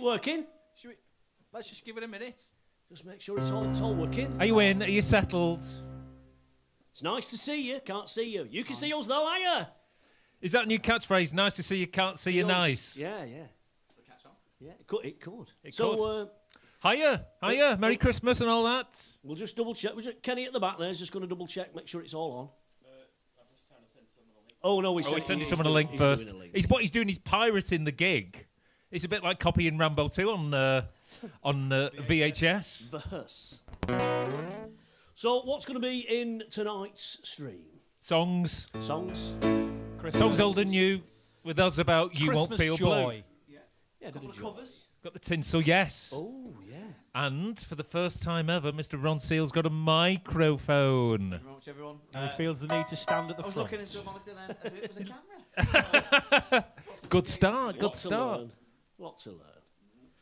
working. Let's just give it a minute. Just make sure it's all working. Are you in? Are you settled? It's nice to see you. Can't see you. You can see us though, are you? Is that a new catchphrase? Nice to see you, can't see you us. nice. Yeah. Catch on. Yeah, it could. It could. Hiya. Merry Christmas and all that. We'll just double check. Kenny at the back there is just going to double check, make sure it's all on. I'm just trying to send someone a link. Oh no, He's sending someone a link first. What he's doing. He's pirating the gig. It's a bit like copying Rambo 2 on VHS. Verse. So, what's going to be in tonight's stream? Songs. Songs old and new. With us about You Christmas Won't Feel Joy. Blue. Yeah, Couple of covers. Got the tinsel, yes. Oh, yeah. And for the first time ever, Mr. Ron Seale's got a microphone. Thank you very much, everyone. He feels the need to stand at the I was front. looking into a monitor then as if it was a camera. Good start. Lot to learn.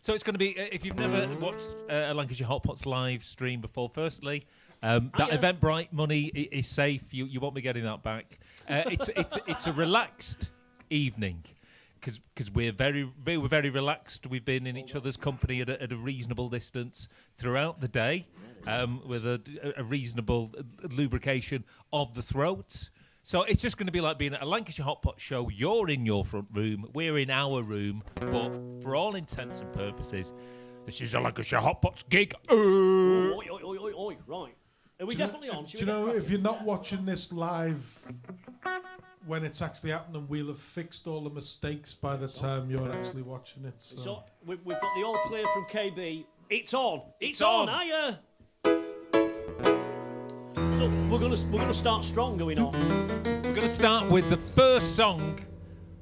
So it's going to be, if you've never watched a Lancashire Hotpots live stream before, firstly, that Eventbrite money is safe. You won't be getting that back. It's a relaxed evening because we're very relaxed. We've been in each other's company at a reasonable distance throughout the day with a reasonable lubrication of the throat. So it's just going to be like being at a Lancashire Hotpot show. You're in your front room, we're in our room, but for all intents and purposes, this is a Lancashire Hotpots gig. Oi, right. Are we definitely on? Do you know, if you're not watching this live when it's actually happening, we'll have fixed all the mistakes by the time you're actually watching it. So We've got the all clear from KB. It's on. It's on. Hiya. So we're gonna start strong going on. We're going to start with the first song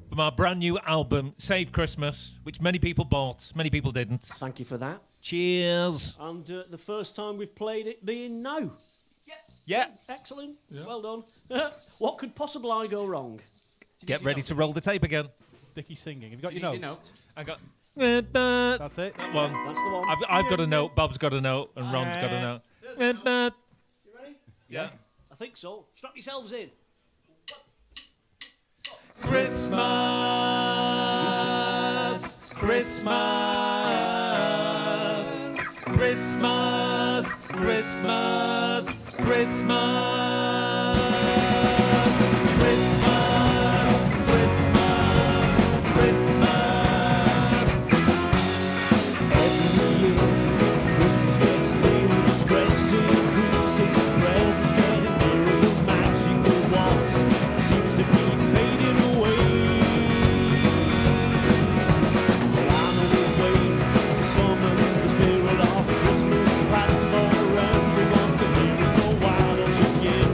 from our brand new album, Save Christmas, which many people bought, many people didn't. Thank you for that. Cheers. And the first time we've played it being now. Yeah. Excellent. Yeah. Well done. What could possibly go wrong? Get ready to roll the tape again. Dickie singing. Have you got your notes? I got... That's it. That one. That's the one. I've got a note, Bob's got a note, and Ron's got a note. You ready? Yeah. I think so. Strap yourselves in. Christmas, Christmas, Christmas, Christmas, Christmas. Everyone to hear it, so why don't you give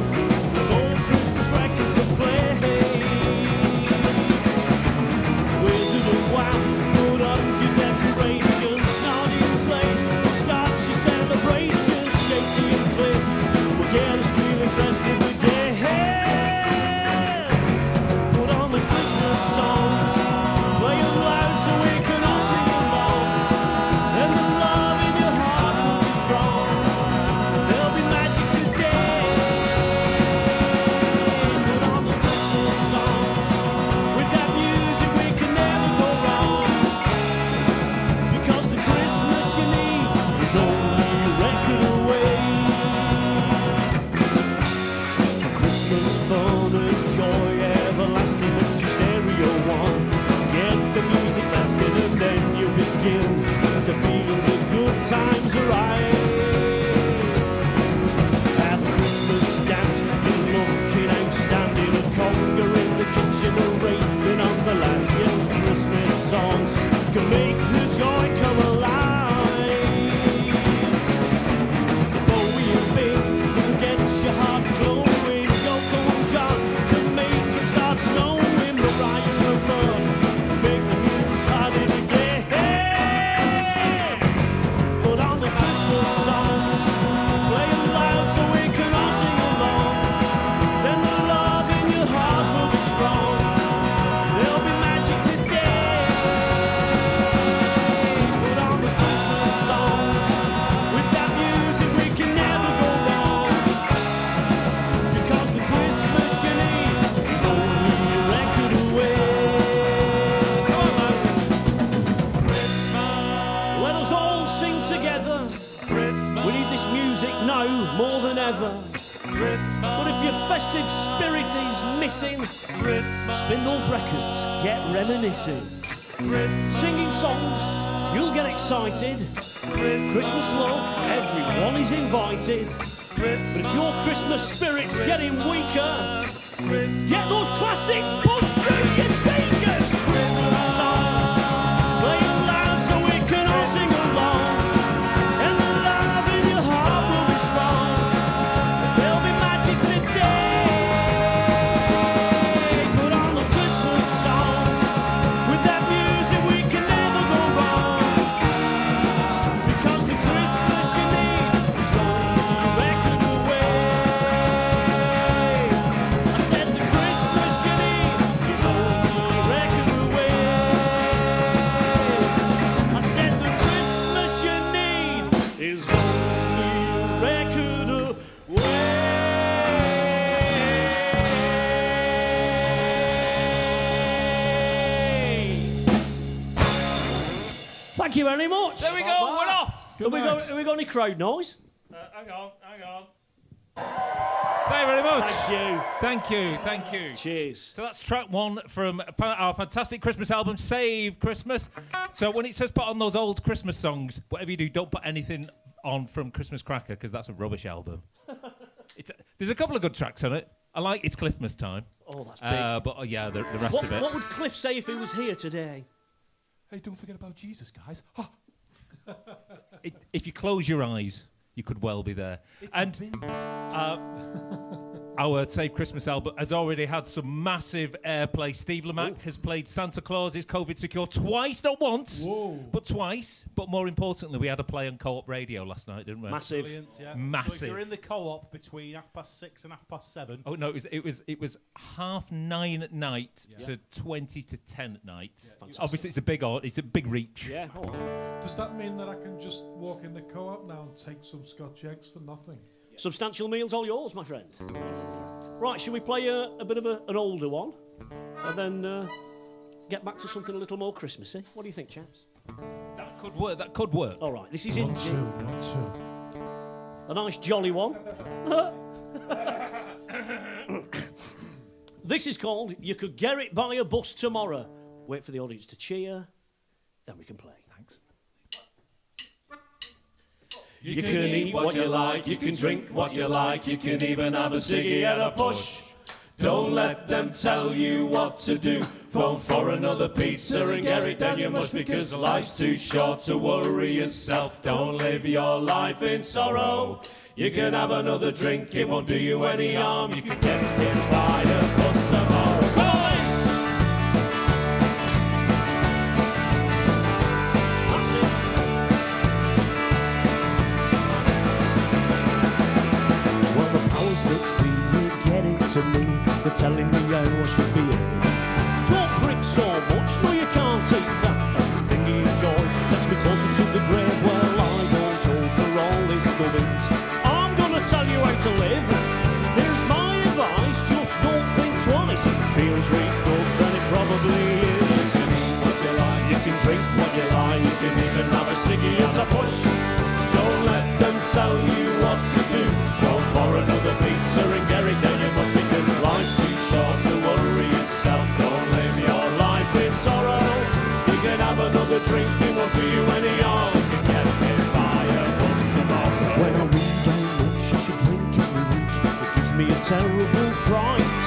your festive spirit is missing, spin those records, get reminiscing. Singing songs, you'll get excited. Christmas love, everyone is invited. But if your Christmas spirit's getting weaker, get those classics pumped through your speakers. Christmas songs, play them loud so we can all sing along. And the love in your heart will be strong. There'll be magic today. Put on those Christmas songs. With that music we can never go wrong. Because the Christmas you need is only a record away. I said the Christmas you need is only a record away. I said the Christmas you need is only a record away. Thank you very much. There we go. We're off. Have we got any crowd noise? Hang on. Thank you very much. Thank you. Thank you. Cheers. So that's track one from our fantastic Christmas album, Save Christmas. So when it says put on those old Christmas songs, whatever you do, don't put anything on from Christmas Cracker, because that's a rubbish album. There's a couple of good tracks on it. I like It's Cliffmas Time. Oh, that's big. But yeah, the rest of it. What would Cliff say if he was here today? Hey, don't forget about Jesus, guys. If you close your eyes, you could well be there. Our Save Christmas album has already had some massive airplay. Steve Lamacq has played Santa Claus is COVID secure twice, not once, but twice. But more importantly, we had a play on Co-op Radio last night, didn't we? Massive. Brilliant, yeah. Massive. So if you're in the co-op between 6:30 and 7:30. Oh no, it was 9:30 at night to 20 to 10 at night. Yeah. Obviously, it's a big reach. Yeah. Does that mean that I can just walk in the co-op now and take some Scotch eggs for nothing? Substantial meals all yours, my friend. Right, shall we play a bit of an older one, and then get back to something a little more Christmassy? What do you think, chaps? That could work. All right, this is Not two. a nice jolly one. This is called You Could Get It by a Bus Tomorrow. Wait for the audience to cheer, then we can play. Thanks. You can eat what you like, you can drink what you like, you can even have a ciggy at a push. Don't let them tell you what to do. Phone for another pizza and get it down you must, because life's too short to worry yourself. Don't live your life in sorrow. You can have another drink, it won't do you any harm. You can get hit by a bus tomorrow. Come on! That's it. Well, the powers that be are getting to me. They're telling me how I should be in. Don't drink so much, no you can't eat that. Everything you enjoy takes me closer to the grave. Well, I don't hold for all this gubbins. I'm gonna tell you how to live. Here's my advice, just don't think twice. If it feels really good, then it probably is. You can eat what you like, you can drink what you like, you can even have a ciggy at a push. Don't let them tell you what to do. Go for another pizza and get it down you must, because life's too short to worry yourself. Don't live your life in sorrow. You can have another drink, it won't do you any harm. You can get hit by a bus tomorrow. When I read how much I should drink every week, it gives me a terrible fright.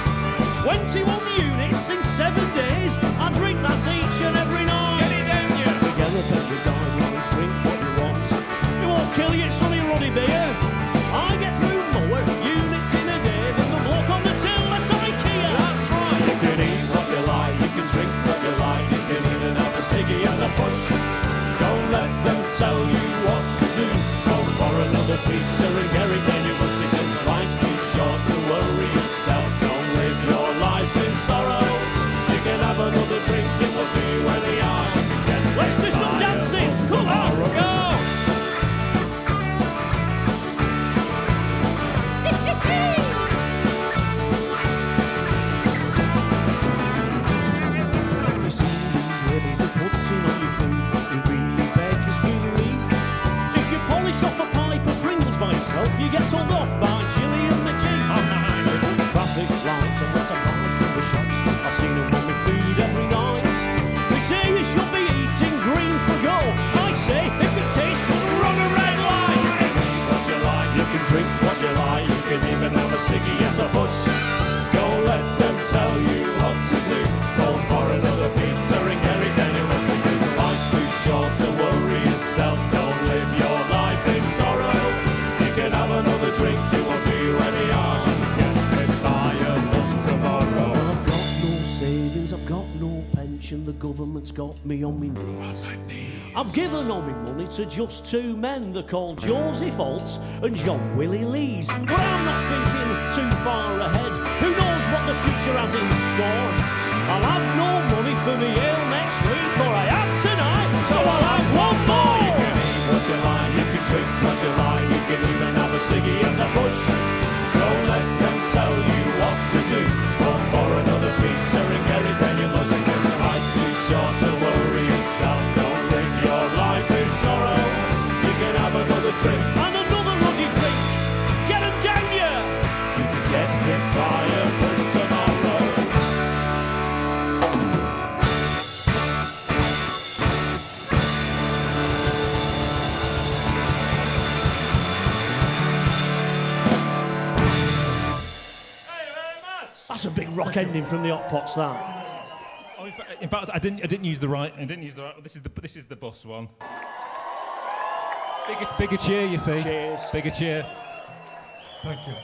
21 units in 7 days, I drink that each and every night. Get it down, you. Forget about your guidelines, drink what you want. It won't kill you, it's only ruddy beer. I get through more units in a day than the bloke on the till at IKEA. That's right. You can eat what you like, you can drink what you like, you can even have a ciggy at a push. Don't let them tell you what to do. Go for another pizza and get it down you must, because life's too short to worry yourself. Don't live your life in sorrow. You can what to do. Go for another pizza and get it anyway. Because life's too short to worry yourself. Don't live your life in sorrow. You can have another drink, it won't do you any harm. You can get by a bus tomorrow. Well, I've got no savings, I've got no pension. The government's got me on my knees. I've given all my money to just two men. They're called Joseph Holtz and John Willie Lees. But I'm not thinking too far ahead. Who knows what the future has in store? I'll have no money for me ale next week, but I have tonight, so I'll have one more. You can eat what you like, you can drink what you like, you can even have a ciggy as a push. Don't let them tell you what to do. Go for another pizza and get it when you look. Because life's too short to worry yourself. Don't live your life in sorrow. You can have another drink and another ruddy drink. Get 'em down ya. You can get hit by a bus tomorrow. That's a big rock ending from the Hotpots, that. Oh, in fact, I didn't use the right. This is the bus one. Bigger cheer, you see. Cheers. Bigger cheer. Thank you.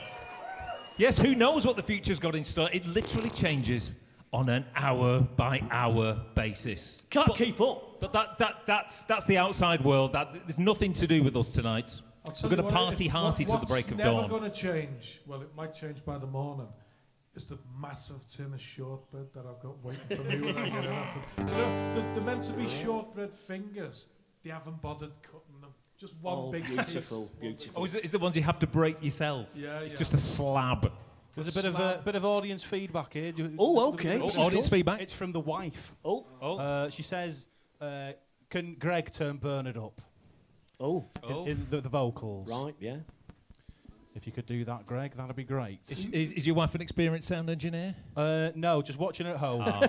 Yes, who knows what the future's got in store? It literally changes on an hour-by-hour basis. Can't keep up. But that's the outside world. There's nothing to do with us tonight. I'll tell We're you going to what, party hearty till the break of dawn. What's never going to change, well, it might change by the morning, is the massive tin of shortbread that I've got waiting for me when I get in after. Do you know, they're meant to be shortbread fingers. They haven't bothered cutting them. Just one big beautiful, piece. beautiful. Oh, is the ones you have to break yourself? Yeah, It's just a slab. There's a bit of audience feedback here. Oh, okay. Oh, audience feedback. It's from the wife. Oh, She says, "Can Greg turn Bernard up oh, in the vocals? right, yeah. If you could do that, Greg, that'd be great." Is your wife an experienced sound engineer? No, just watching at home. Ah.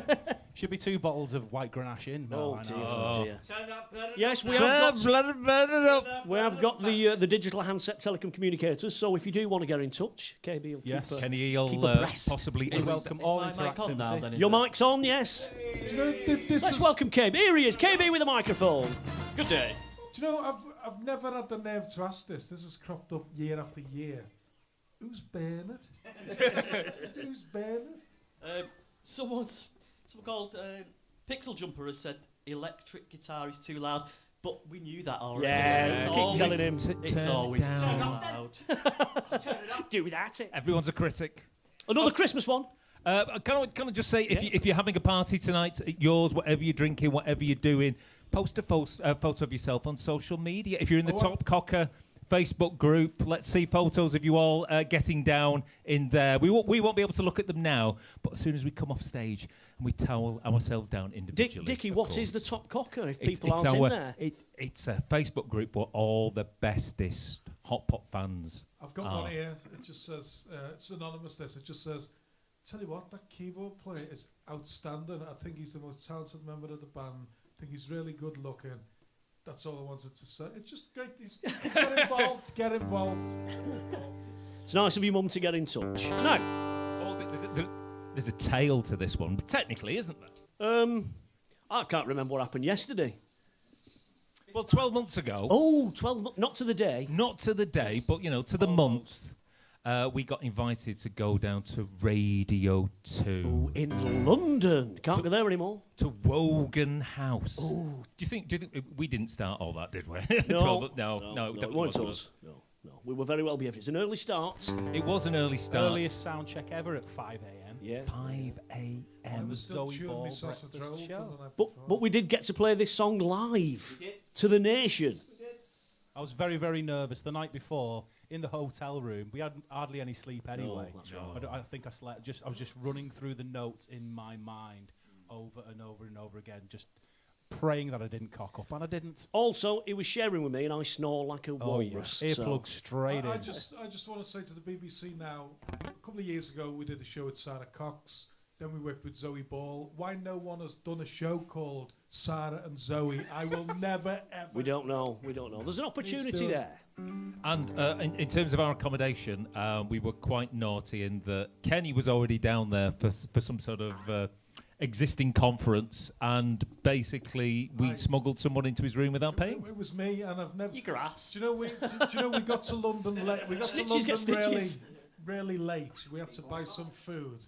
Should be 2 bottles of white Grenache in. Oh, I dear, know. oh dear. Yes, we have got the digital handset telecom communicators, so if you do want to get in touch, KB will Yes. keep Kenny, you'll keep abreast. possibly... We welcome all interactivity. Your mic's on, yes? Do you know, this Let's is, welcome KB. Here he is, KB with a microphone. Good day. do you know, I've never had the nerve to ask this. This has cropped up year after year. Who's Bernard? Who's Bernard? Someone called Pixel Jumper has said electric guitar is too loud, but we knew that already. Yeah, keep always, telling him. It's always too loud. Do that. Everyone's a critic. Another Christmas one. Can I just say, if you're having a party tonight, yours, whatever you're drinking, whatever you're doing, post a photo of yourself on social media. If you're in the Top Cocker Facebook group, let's see photos of you all getting down in there. We won't be able to look at them now, but as soon as we come off stage and we towel ourselves down individually. Dickie, what is the Top Cocker if It's- people it's aren't our- in there? It's a Facebook group where all the bestest Hot Pot fans. I've got one here. It just says, it's anonymous this. It just says, tell you what, that keyboard player is outstanding. I think he's the most talented member of the band. I think he's really good looking. That's all I wanted to say. It's just great. Get involved. Get involved. It's nice of your mum to get in touch. No. Oh, there's a tale to this one, but technically, isn't there? I can't remember what happened yesterday. Well, 12 months ago. Oh, 12 months. Not to the day. Not to the day, but, to the month. We got invited to go down to Radio 2. Oh, in London. Can't go there anymore. To Wogan House. Oh. Do you think we didn't start all that, did we? No. No, it weren't us. No. We were very well behaved. It's an early start. It was an early start. Earliest sound check ever at 5 a.m. Yeah. 5 I a.m. was still Zoe chewing Ball my sausage breakfast roll show. from the night But before. we did get to play this song live to the nation. I was very, very nervous the night before in the hotel room. We had hardly any sleep anyway. that's right. I think I slept. I was just running through the notes in my mind over and over and over again, just praying that I didn't cock up, and I didn't. Also, he was sharing with me, and I snore like a walrus. Earplugs straight I in. just want to say to the BBC now, a couple of years ago we did a show with Sarah Cox, then we worked with Zoe Ball. Why no one has done a show called Sarah and Zoe? I will never, ever... We don't know. There's an opportunity doing. there. And in terms of our accommodation, we were quite naughty in that Kenny was already down there for some sort of existing conference, and basically we smuggled someone into his room without paying. It was me, and I've never. You grass. Do you know we got to London late? We got Snitches to get London stitches. really late. We had to buy some food,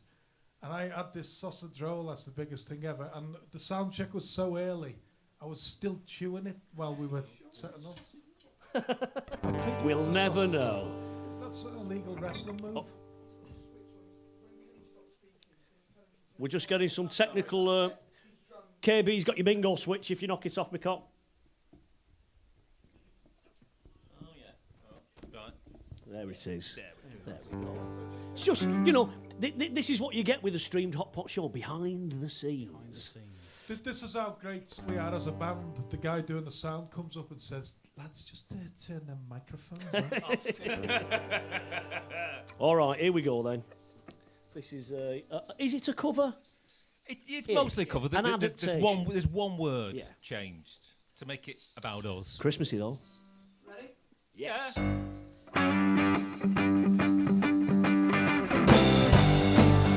and I had this sausage roll. That's the biggest thing ever. And the sound check was so early, I was still chewing it while we were setting up. We'll never know. That's an illegal wrestling move. We're just getting some technical... KB's got your bingo switch if you knock it off my cock. Oh, yeah. Right. There it is. There we go. It's just, you know, this is what you get with a streamed Hot Pot show, behind the scenes. This is how great we are as a band. The guy doing the sound comes up and says, "Lads, just turn the microphone on." All right, here we go then. This is it a cover? It's mostly covered. An There's one word Yeah. changed to make it about us. Christmassy though. Ready? Yes.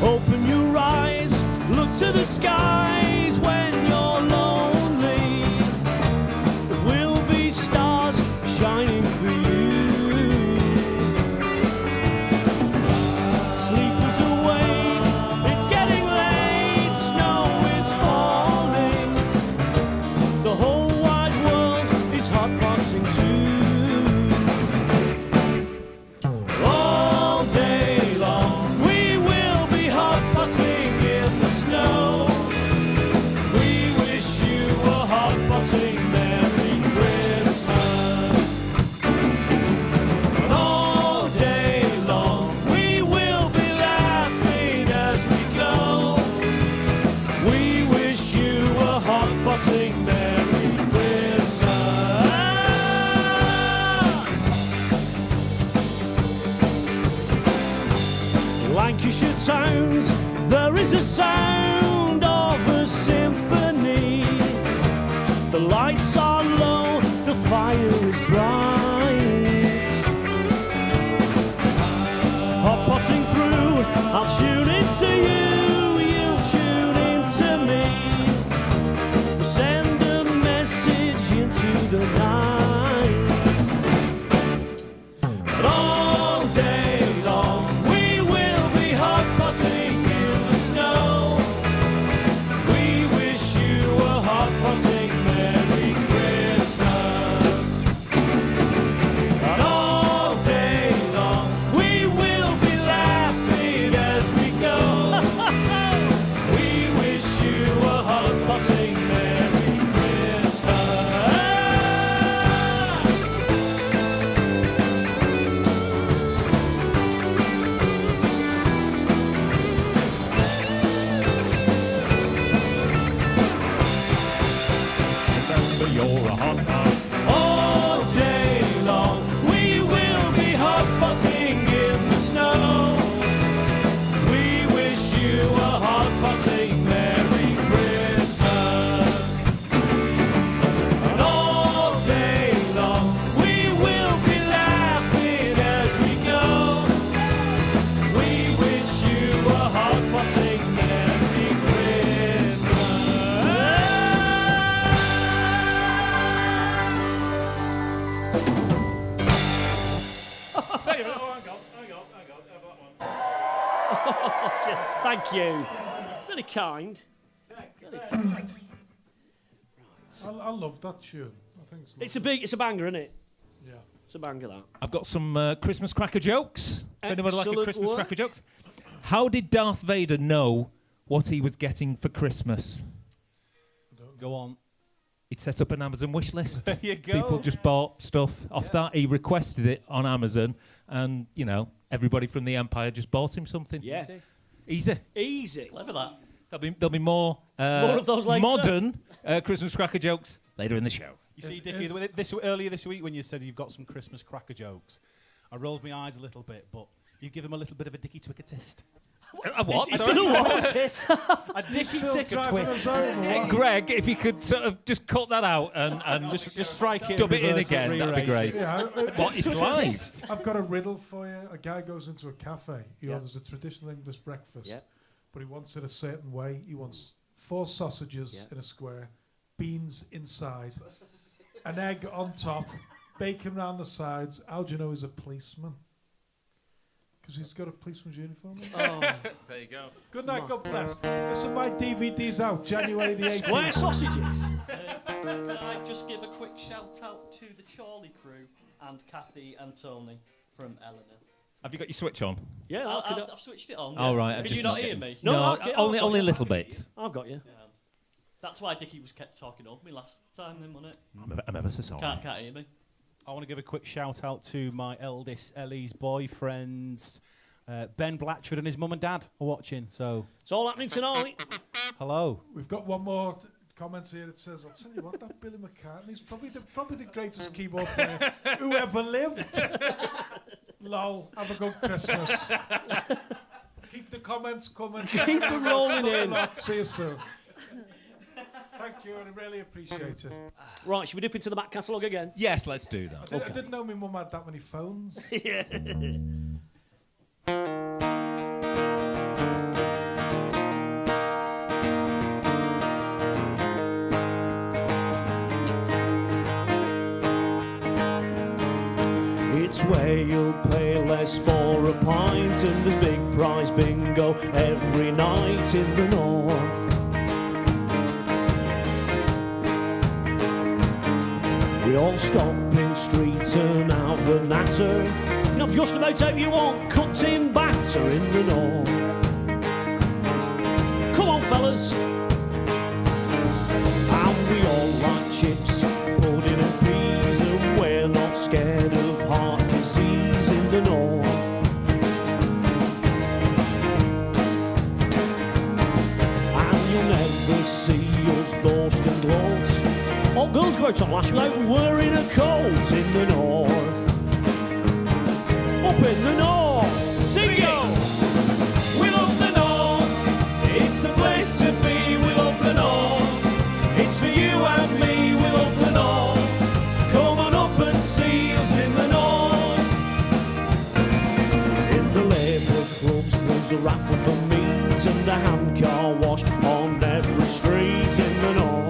Open your eyes, look to the skies when you're lonely. There will be stars shining for you. Sleepers awake, it's getting late, snow is falling. The whole wide world is hotboxing too. All day long, we will be hotboxing in the snow. We wish you a hotboxing Merry Christmas. And all day long, we will be laughing as we go. We wish you a hotboxing Merry Christmas. Lancashire towns, there is a sound of a symphony. The lights are low, the fire is bright. Hot-potting through, I'll tune into you, you'll tune into me. Send a message into the night. And all day long, we will be hot-potting in the snow. We wish you a hot-potting Merry Christmas. And all day long, we will be laughing as we go. We wish you a hot-potting Merry Christmas. Remember, you're a hot pot. All day long, we will be hot-potting in the snow. We wish you a hot-potting Merry Christmas. And all day long, we will be laughing as we go. We wish you a hot-potting Merry Christmas. Thank you. Very kind. I love that tune. I think It's a banger, isn't it? Yeah. It's a banger, that. I've got some Christmas cracker jokes. If anyone would like a Excellent Christmas work. cracker jokes. How did Darth Vader know what he was getting for Christmas? Go on. He'd set up an Amazon wish list. There you go. People just bought stuff off that. He requested it on Amazon, and everybody from the Empire just bought him something. Yeah. Easy. Easy. Clever that. There'll be more More of those later. modern Christmas cracker jokes later in the show. You see, Dickie, earlier this week when you said you've got some Christmas cracker jokes, I rolled my eyes a little bit, but you give him a little bit of a Dickie Twicketist. A what? He's Sorry? done a what? A dicky Still tick a driving twist. us home, or what? Greg, if you could sort of just cut that out and Just strike it. dub it in reverse again, that'd be rearrange great. it. Yeah, What, it's live? I've got a riddle for you. A guy goes into a cafe. He Yeah. orders a traditional English breakfast, Yeah. but he wants it a certain way. He wants 4 sausages Yeah. in a square, beans inside, an egg on top, bacon round the sides. How do you know he's a policeman? Because he's got a policeman's uniform on. There you go. Good night, God bless. Listen, my DVD's out January the 18th. Square sausages. Can I just give a quick shout out to the Chorley crew and Kathy and Tony from Eleanor? Have you got your switch on? Yeah, I've switched it on. Oh, right. Can just you not not hear getting- me? No, No, I've got only you. a little bit. I've got you. Yeah. That's why Dickie was kept talking over me last time, then, wasn't it? I'm ever so sorry. Can't hear me. I want to give a quick shout out to my eldest Ellie's boyfriends. Ben Blatchford and his mum and dad are watching, so It's all happening tonight. hello. We've got one more comment here that says, I'll tell you what, that Billy McCartney's probably the greatest keyboard player who ever lived. Lol, have a good Christmas. Keep the comments coming. Keep them rolling in. See you soon. Thank you, I really appreciate it. Right, should we dip into the back catalogue again? Yes, let's do that. I didn't know my mum had that many phones. Yeah. It's where you'll pay less for a pint, and there's big prize bingo every night in the north. We all stop in streets and have a natter, and I've just about out you want cut tin batter in the north. Come on, fellas. And we all like chips, pudding and peas, and we're not scared of heart disease in the north. And you'll never see us boast and gloat. All girls go out on lash without wearing a coat in the north. Up in the north, sing it! We love the north, it's the place to be. We love the north, it's for you and me. We love the north, come on up and see us in the north. In the labour clubs there's a raffle for meat and a hand car wash on every street in the north.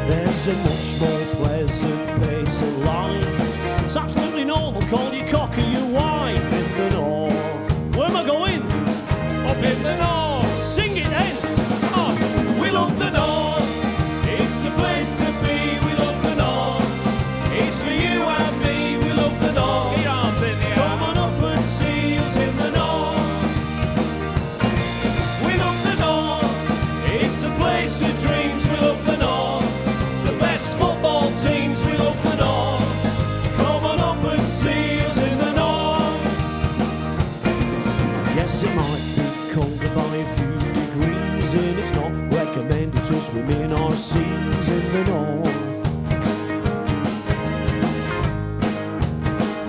There's a much more pleasant pace of life. It's absolutely normal, call your cock or your wife in the north. Where am I going? Up in the north. Sing it then. Come on. We love the north. It's the place to be. We love the north. It's for you and me. We love the north. Get arms in the air. Come on up and see us in the north. We love the north. It's the place of dreams. We love the north. The best football teams. We love the north. Come on up and see us in the north. Yes, it might be colder by a few degrees, and it's not recommended to swim in our seas in the north.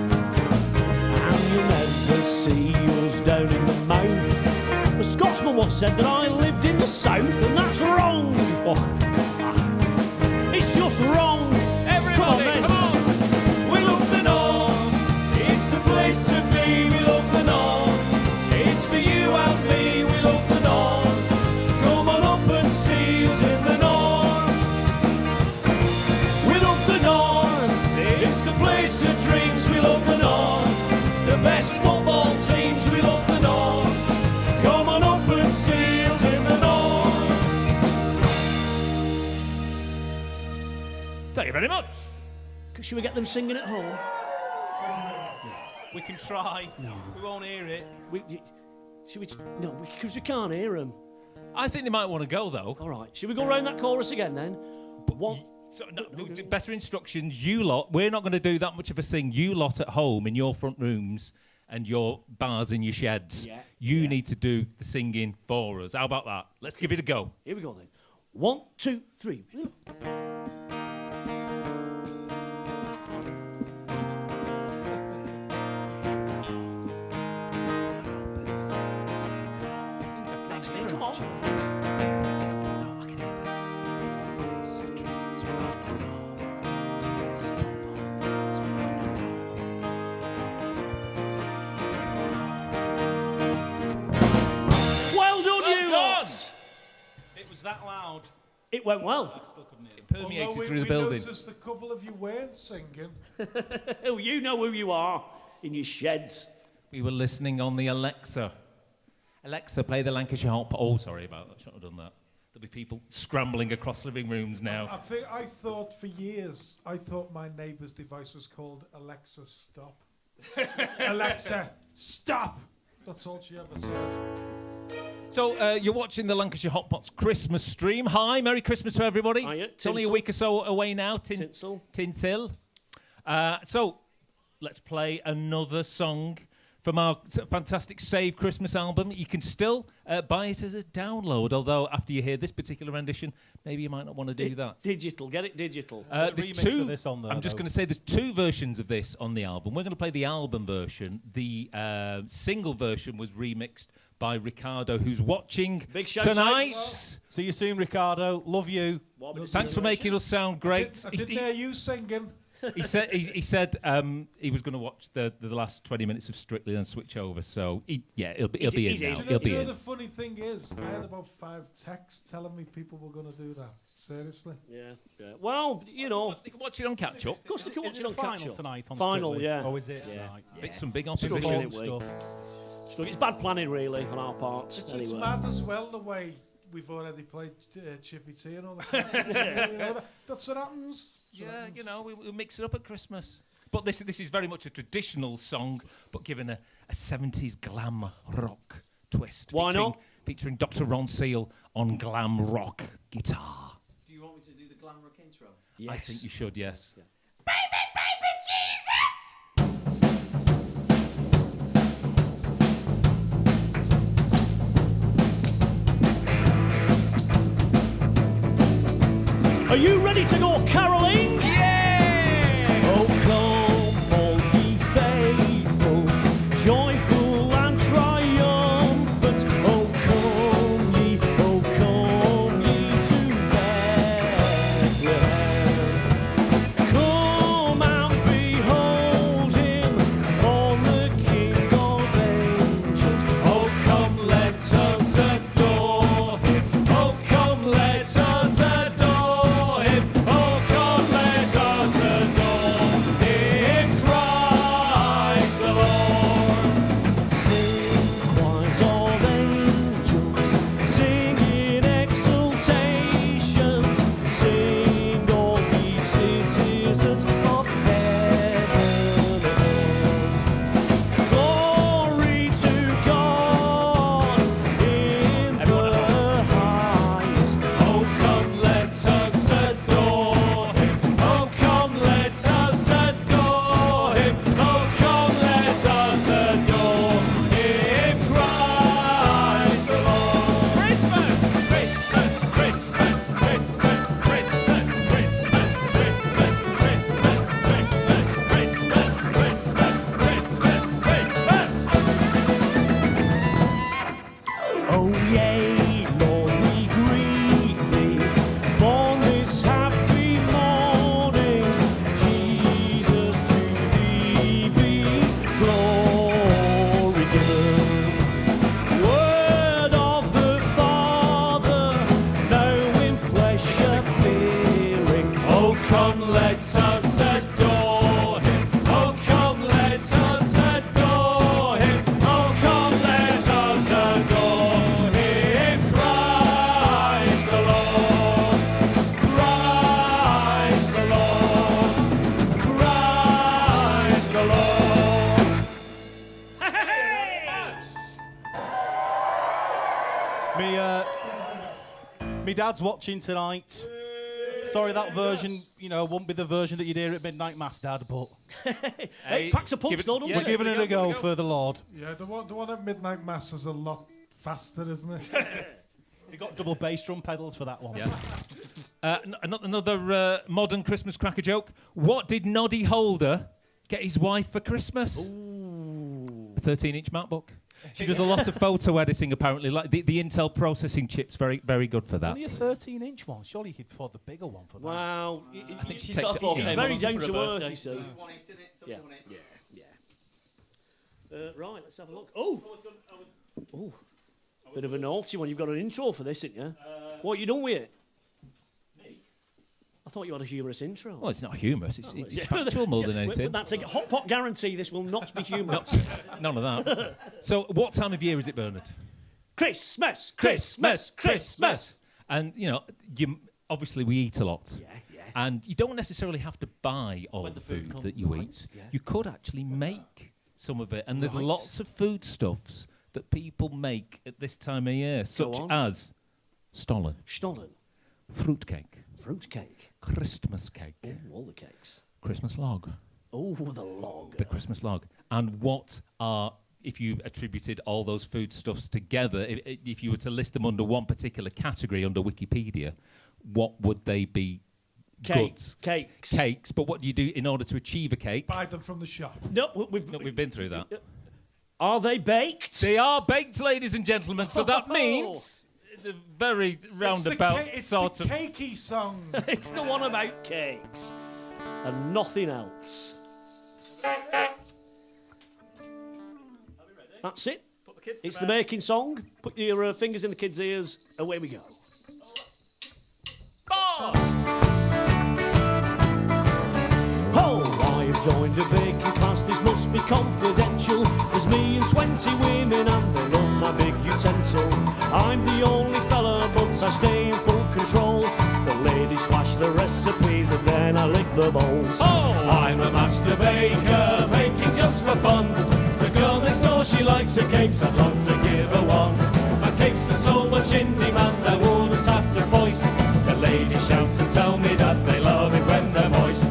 And you'll never see us down in the mouth. A Scotsman once said that I lived in the south, and that's wrong. Oh, it's just wrong. Everybody, come on. We love the north. It's the place to be. We love the north. It's for you and me. We love the north. Come on up and see us in the north. We love the north. It's the place of dreams. We love the north. The best football teams. We love the north. Come on up and see us in the north. Thank you very much. Should we get them singing at home? We can try. We won't hear it. Should we? No, because we can't hear them. I think they might want to go, though. All right. Should we go round that chorus again then? One. So, no, better instructions. You lot, we're not going to do that much of a sing. You lot at home in your front rooms and your bars and your sheds, you need to do the singing for us. How about that? Let's give it a go. Here we go then. 1, 2, 3. on. Well done, you lot. It was that loud. It went well. I still couldn't hear it. Permeated Although through the we building. noticed a couple of you weren't singing. Oh, you know who you are in your sheds. We were listening on the Alexa. Alexa, play the Lancashire Hotpots. Oh, sorry about that. Shouldn't have done that. There'll be people scrambling across living rooms now. I thought for years, my neighbour's device was called Alexa Stop. Alexa, stop! That's all she ever said. So you're watching the Lancashire Hotpots Christmas stream. Hi, Merry Christmas to everybody. Hiya, It's only a tinsel. week or so away now. Tinsel. Tinsel. So let's play another song from our fantastic Save Christmas album. You can still buy it as a download, although after you hear this particular rendition, maybe you might not want to do that. Digital, get it digital. The There's remix of this on there, I'm just though. going to say there's two versions of this on the album. We're going to play the album version. The single version was remixed by Ricardo, who's watching Big shout tonight. out. See you soon, Ricardo. Love you. Thanks for making us sound great. I didn't hear you singing. He said he was going to watch the last 20 minutes of Strictly and switch over. So he'll be He's in in. now. Do you He'll know be in. the funny thing is, I had about 5 texts telling me people were going to do that. Seriously. Yeah. Well, you know, You can watch it on catch up. of course they can watch Is it it on the final catch up. tonight on Final, Strictly? yeah. Oh, is it? Yeah. Right. Some big Struggling opposition. it, we. Stuff. So it's bad planning, really, on our part. It's anyway. mad as well the way we've already played Chippy Tea and all that. You know, that's what happens. Yeah, you know, we mix it up at Christmas. But this is very much a traditional song, but given a 70s glam rock twist. Why not? Featuring Dr. Ron Seal on glam rock guitar. Do you want me to do the glam rock intro? Yes. I think you should, yes. Are you ready to go caroling? Yeah! Oh, come, all ye faithful, joyful and triumphant. Oh, come ye to Bethlehem. Come and behold him, born the King of angels. Oh, come, let us adore him. Oh, come, let us adore him. Oh, come, let us adore him, Christ the Lord. Sing, choirs of angels, sing in exultations, sing all ye citizens of heaven above. Glory to God in the highest. Oh, come, let us adore him. Oh, come, let us adore him. Oh, come, let us adore him, Christ the Lord. Christmas, Christmas, Christmas, Christmas, Christmas, Christmas, Christmas, Christmas, Christmas, Christmas, Christmas, Oh, yea, Lord, we greet thee, born this happy morning. Jesus, to thee be glory given. Word of the Father, now in flesh appearing. Oh, come, let us adore him. Oh, come, let us adore him. Oh, come, let us adore him, Christ the Lord. Christ the Lord. Christ the Lord. Me dad's watching tonight. Sorry that version, won't be the version that you'd hear at midnight mass, Dad, but Hey, packs a punch, though, doesn't we're it? giving it a go for the Lord. Yeah, the one at Midnight Mass is a lot faster, isn't it? We got double bass drum pedals for that one. Yeah. Another modern Christmas cracker joke. What did Noddy Holder get his wife for Christmas? A 13-inch MacBook. She does a lot of photo editing, apparently. Like the Intel processing chip's very, very good for that. Only a 13-inch one. Surely you could afford the bigger one for that. Wow. I think she She's takes got a it. 4K It's Yeah. very monitor down for to her earth, birthday. you see. Yeah. Right, let's have a look. Oh! Oh. Bit of a naughty one. You've got an intro for this, haven't you? What you done with it? I thought you had a humorous intro. Well, it's not humorous. It's Yeah. factual more than anything. That's a hot pot guarantee. This will not be humorous. None of that. So, what time of year is it, Bernard? Christmas. And obviously we eat a lot. Yeah. And you don't necessarily have to buy all When the the food food that comes, you right? eat. Yeah. You could actually make some of it. And there's Right. lots of foodstuffs that people make at this time of year, such on. as stollen, Stollen. fruitcake, Fruitcake. Christmas cake, Oh, all the cakes. Christmas log, Oh, the log. the Christmas log. And what are, if you attributed all those foodstuffs together, if you were to list them under one particular category under Wikipedia, what would they be? Goods. Cakes. Cakes, but what do you do in order to achieve a cake? Buy them from the shop. No, No, we've been through that. are they baked? They are baked, ladies and gentlemen, so that means it's a very roundabout it's sort the of... cakey song. It's the one about cakes and nothing else. That's it. It's the baking song. Put your fingers in the kids' ears. Away we go. Oh, I have joined a baking class. This must be confidential. There's me and 20 women, and they love my big utensil. I'm the only fella, but I stay in full control. The ladies flash the recipes, and then I lick the bowls. Oh, I'm a master baker, baking just for fun. The girl next door, she likes her cakes, I'd love to give her one. My cakes are so much in demand, I wouldn't have to foist. The ladies shout and tell me that they love it when they're moist.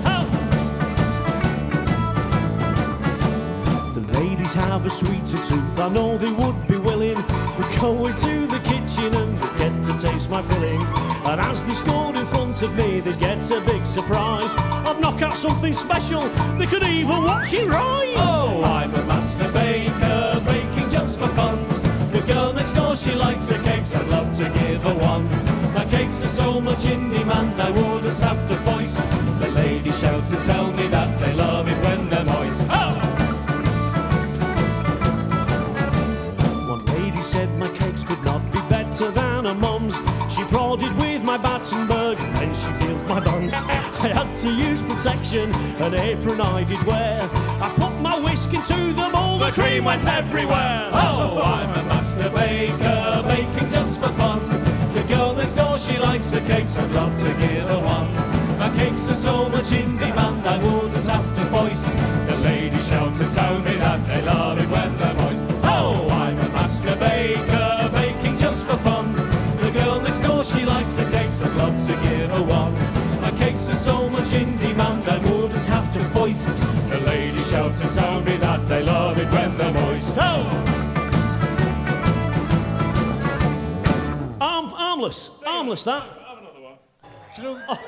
The ladies have a sweeter tooth, I know they would be willing. We go into the kitchen and they get to taste my filling. And as they scored in front of me, they get a big surprise. I'd knock out something special, they could even watch it rise. Oh, I'm a master baker, baking just for fun. The girl next door, she likes her cakes, I'd love to give her one. My cakes are so much in demand, I wouldn't have to foist. The ladies shout and tell me that they love it when they're moist. Oh! One lady said my cakes could not be better than her mum's. She prodded with my Battenberg and then she peeled my buns. I had to use protection, an apron I did wear. I put my whisk into the bowl, the cream went everywhere. Oh, I'm a master baker, baking just for fun. The girl next door, she likes her cakes, I'd love to give her one. My cakes are so much in demand, I wouldn't have to foist. The ladies shout and tell me that they love it when they're moist. Oh, I'm a master baker, baking just for fun. The girl next door, she likes her cakes, I'd love to give her one. My cakes are so much in demand, I wouldn't have to foist. The ladies shout and tell me that they love it when they're moist. Oh! Armless that. Do you know, Thank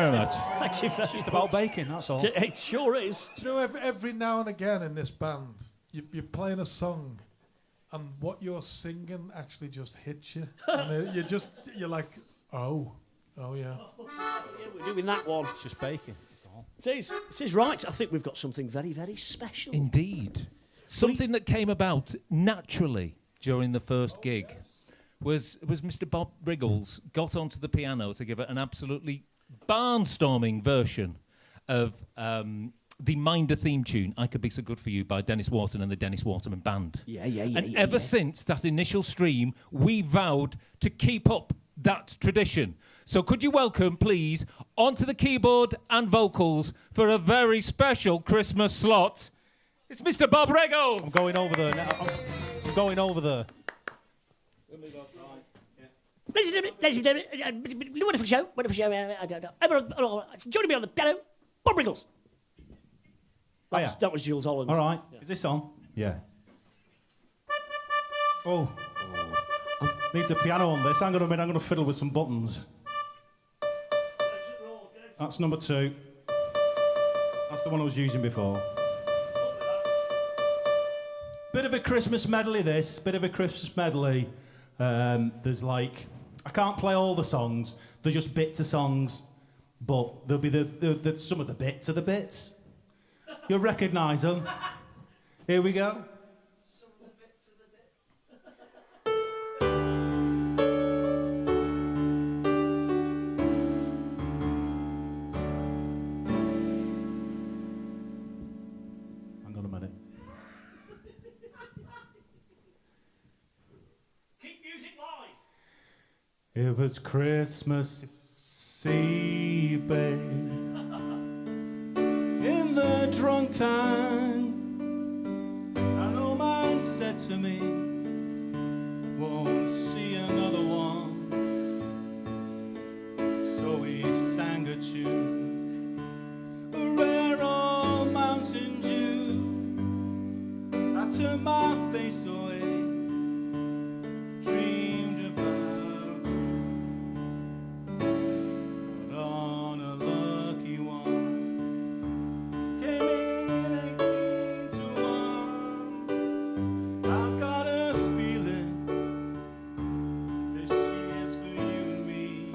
you very much. Thank you very It's just about baking, that's all. It sure is. do you know every now and again in this band, you're playing a song, and what you're singing actually just hits you. And you're like, oh yeah. Yeah, we're doing that one. It's just baking, that's all. It is right. I think we've got something very, very special. Indeed. Something that came about naturally during the first gig was Mr. Bob Riggles got onto the piano to give it an absolutely barnstorming version of the Minder theme tune, I Could Be So Good For You, by Dennis Wharton and the Dennis Waterman Band. Yeah. And ever since that initial stream, we vowed to keep up that tradition. So could you welcome, please, onto the keyboard and vocals for a very special Christmas slot, it's Mr. Bob Riggles! I'm going over there now. I'm going over there. Ladies and gentlemen, wonderful show. Joining me on the piano, Bob Riggles. That was Jules Holland. All right. Is this on? Yeah. Oh. Needs a piano on this. I'm going to fiddle with some buttons. That's number 2. That's the one I was using before. Bit of a a Christmas medley, this. Bit of a Christmas medley. There's like... I can't play all the songs. They're just bits of songs. But there'll be some of the bits are the bits. You'll recognise them. Here we go. Some of the bits of the bits. Hang on a minute. Keep music live. It was Christmas Eve, babe. In the drunk time, an old man said to me, won't see another one. So he sang a tune, a rare old mountain dew. I turned my face away, dreamed about you. But on a lucky one, came in 18 to 1. I've got a feeling this year's for you and me.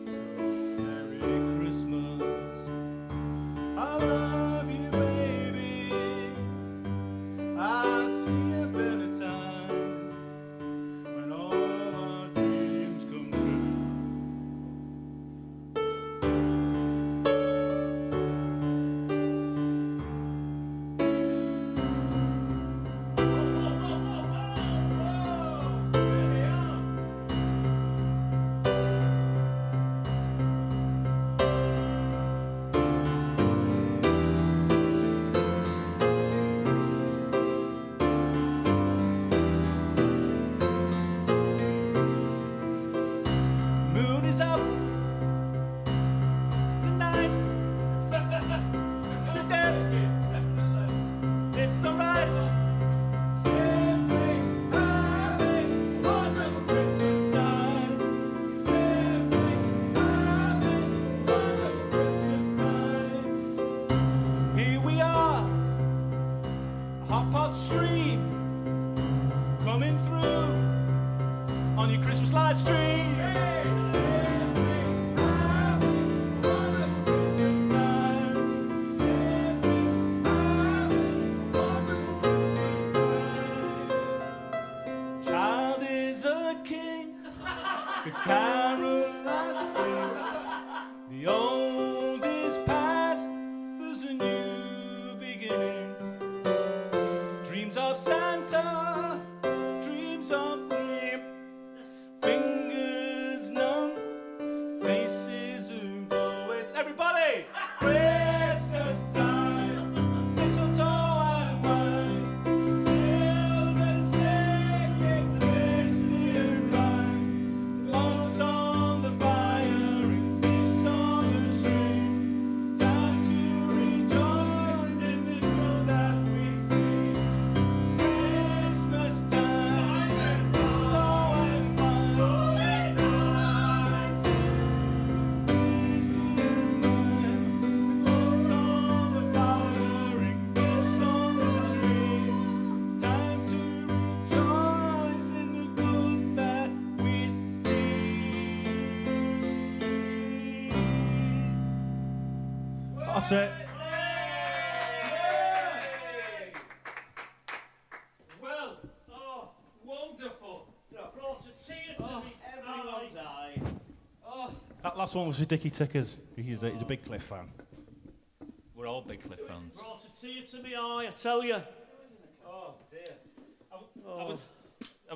So Merry Christmas, I love you, baby. I see a better time when all our dreams come true. Moon is up tonight. It's alright. Simply having a wonderful Christmas time. Simply having a wonderful Christmas time. Here we are, Hotpots stream coming through on your Christmas live stream. Child is a king, the carol I sing. The old is past, there's a new beginning. Dreams of Santa, dreams of him. Fingers numb, faces aglow. It's everybody! Christmas time, mistletoe and wine. Children singing Christian rhyme. Logs on the fire and gifts on the tree. Time to rejoice in the good that we see. Christmas time, mistletoe and wine. Logs on the fire and gifts on the tree. Time to rejoice in the good that we see. That's it. Well, oh, wonderful. Brought a tear to me. Everyone's eye. Oh, That last one was for Dickie Tickers. He's a big Cliff fan. We're all big Cliff fans. brought a tear to me eye, I tell you. Oh, dear. I was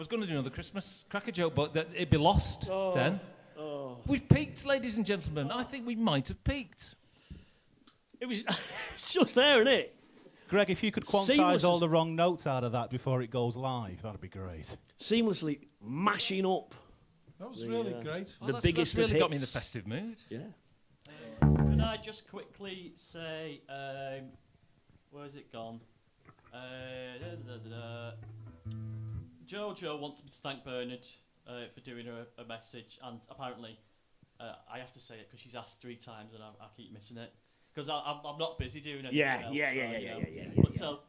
going to do another Christmas cracker joke, but it'd be lost then. Oh. We've peaked, ladies and gentlemen. I think we might have peaked. It was it's just there, isn't it? Greg, if you could Seamless quantize all as- the wrong notes out of that before it goes live, that'd be great. Seamlessly mashing up That was really great. the biggest that's really of got me in the hits. festive mood. Yeah. Could I just quickly say, where's it gone? Jojo wants me to thank Bernard for doing a message, and apparently I have to say it because she's asked 3 times and I keep missing it because I'm not busy doing anything else. Yeah. But so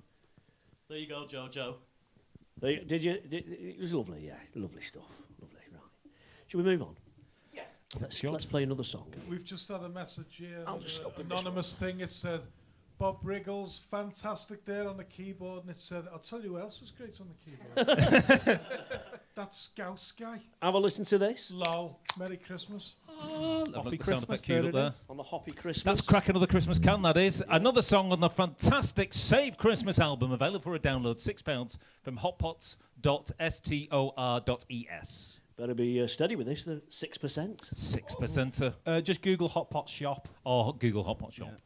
There you go, Jojo. It was lovely, yeah. Lovely stuff. Lovely, right. Shall we move on? Yeah. Let's play another song. We've just had a message here. I'll just an open this anonymous thing. It said, Bob Riggles, fantastic there on the keyboard. And it said, I'll tell you who else is great on the keyboard. That Scouse guy. Have a listen to this. Lol. Merry Christmas. Hoppy Christmas, there it is. On the Hoppy Christmas. That's Crack Another Christmas Can, that is. Another song on the fantastic Save Christmas album, available for a download, £6 from hotpots.stor.es. Better be steady with this, the 6%. 6%. Just Google Hotpots shop. Or Google Hotpots shop. Yeah.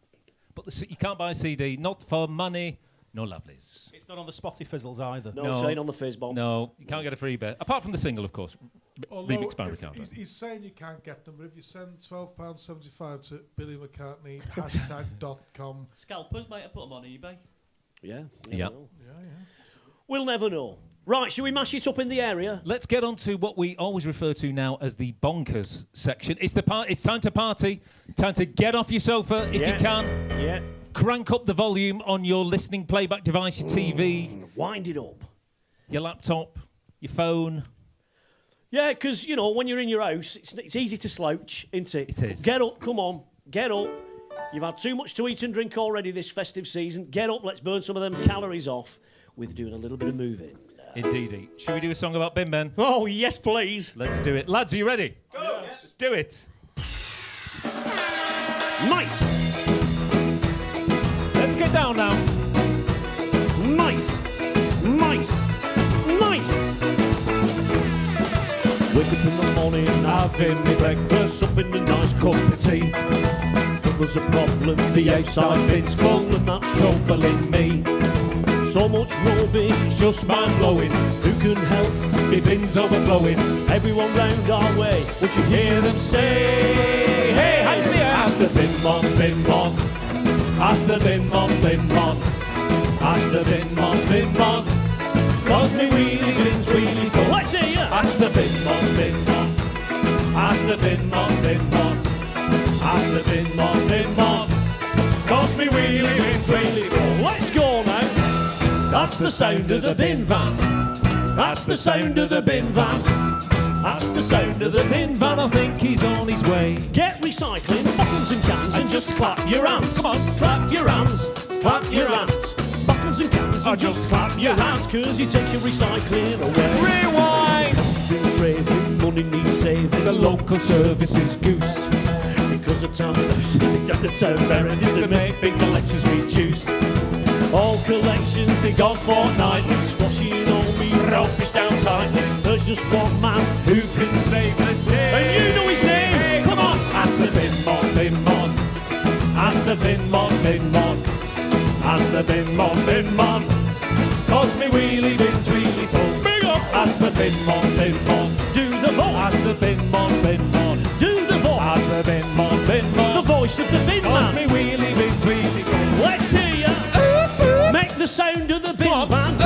But you can't buy a CD, not for money, no lovelies. It's not on the Spotty Fizzles either. No, it ain't on the Fizz Bomb. No, you can't get a free bit. Apart from the single, of course. Remix by Ricardo. He's saying you can't get them, but if you send £12.75 to Billy McCartney, #.com. Scalpers might have put them on eBay. Yeah. Yeah. We'll never know. Right, shall we mash it up in the area? Let's get on to what we always refer to now as the bonkers section. It's time to party. Time to get off your sofa if you can. Yeah. Crank up the volume on your listening playback device, your TV. Wind it up. Your laptop, your phone. Yeah, because, when you're in your house, it's easy to slouch, isn't it? It is. Get up, come on, get up. You've had too much to eat and drink already this festive season. Get up, let's burn some of them calories off with doing a little bit of moving. Indeedy. Should we do a song about Bin Ben? Oh, yes, please. Let's do it. Lads, are you ready? Go! Yes. Do it. Nice. Let's get down now. Nice. Nice. Nice. Wake up in the morning, having me breakfast, up in a nice cup of tea. But there's a problem, the outside bit's full, and that's troubling me. So much rubbish, it's just mind-blowing. Who can help? My bin's overflowing. Everyone round our way, would you hear them say, hey, hands in the air. Ask the bin mon, bin mon. Ask the bin mon, bin mon. Ask the bin mon, bin mon. Cause me wheelie bin's really full. Let's hear ya. Ask the bin mon, bin mon. Ask the bin mon, bin mon. Ask the bin mon, bin mon. Cause me wheelie bin's really full. Let's go now. That's the sound of the bin van. That's the sound of the bin van. That's the sound of the bin van. I think he's on his way. Get recycling, bottles and cans, and just clap your hands. Come on, clap your hands, clap your hands. Bottles and cans, and just clap your hands, cause he takes your recycling away. Rewind! Been craving, money needs saving. The local services goose. Because of time, the town bearers to make big collections reduce. All collections, they gone fortnightly, squashing all me rubbish down tightly. There's just one man who can save the day. And you know his name! Hey, come on! Ask the bin mon, bin mon. Ask the bin mon, bin mon. Ask the bin mon, bin mon. Cause me wheelie bin's really full. Big up! Ask the bin mon, bin mon. Do the voice! Ask the bin mon, bin mon. Do the voice! Ask the bin mon, bin mon. The voice of the bin man. Cause me wheelie bin's really full. Let's hear ya! Make the sound of the bin van.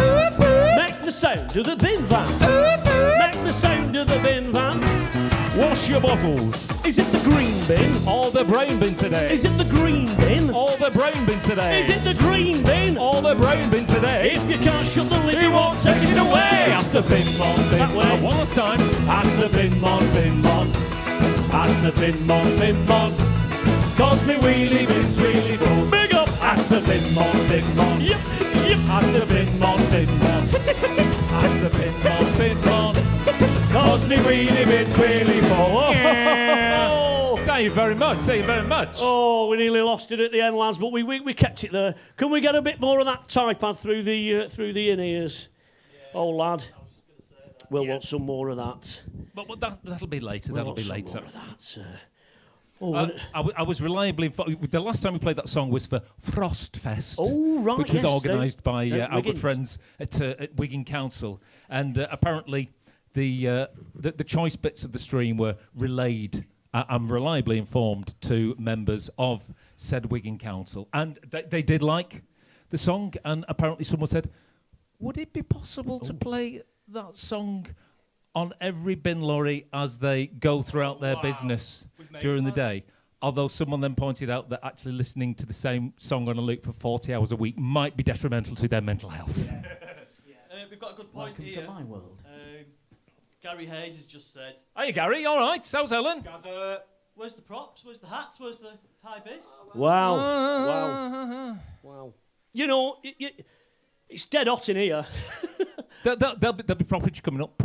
Make the sound of the bin van. Make the sound of the bin van. Wash your bottles. Is it the green bin? Or the brain bin today. Is it the green bin? Or the brain bin today. Is it the green bin? Or the brain bin today. If you can't shut the lid, He won't take it away. Ask the bin mon, bin mon. One more time. Ask the bin mon, bin mon. Ask the bin mon, bin mon. Cause me wheelie bin's really full. Big up! Ask the bin mon, bin mon. Yep, yep. Ask the bin mon, bin mon. Ask the bin mon, bin mon. Cause me wheelie bin's really full. Oh. Thank you very much. Thank you very much. Oh, we nearly lost it at the end, lads, but we kept it there. Can we get a bit more of that typepad through the in-ears? Yeah. Oh, lad. We'll want some more of that. But that'll be later. That'll be later. More of that. I was reliably informed. The last time we played that song was for Frostfest, right, which was yes, organised by our good Wiggins. friends at Wigan Council, and apparently the choice bits of the stream were relayed. I'm reliably informed to members of said Wigan Council, and they did like the song. And apparently, someone said, "Would it be possible to play that song on every bin lorry as they go throughout their business during the day?" Although someone then pointed out that actually listening to the same song on a loop for 40 hours a week might be detrimental to their mental health. We've got a good point Welcome here. to my world. Gary Hayes has just said, Hiya, Gary. All right. How's Helen? where's the props? Where's the hats? Where's the high-vis? Wow. Wow. Wow. You know, it's dead hot in here. There'll be proppage coming up.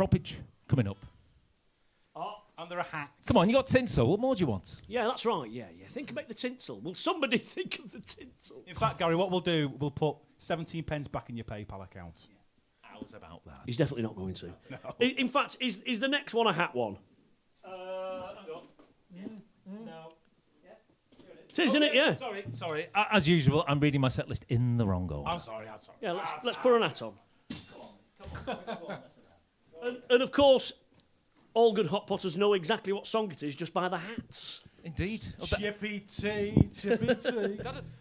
And there are hats. Come on, you got tinsel. What more do you want? Yeah, that's right. Yeah. Think about the tinsel. Will somebody think of the tinsel? In fact, Gary, what we'll do, we'll put 17 pence back in your PayPal account. How's about that? He's definitely not going to. No. In fact, is the next one a hat one? Hang on. No. It is, isn't it? Yeah. Sorry. As usual, I'm reading my set list in the wrong order. I'm sorry. Yeah, let's put an hat on. And of course, all good hot potters know exactly what song it is just by the hats. Indeed. Chippy tea.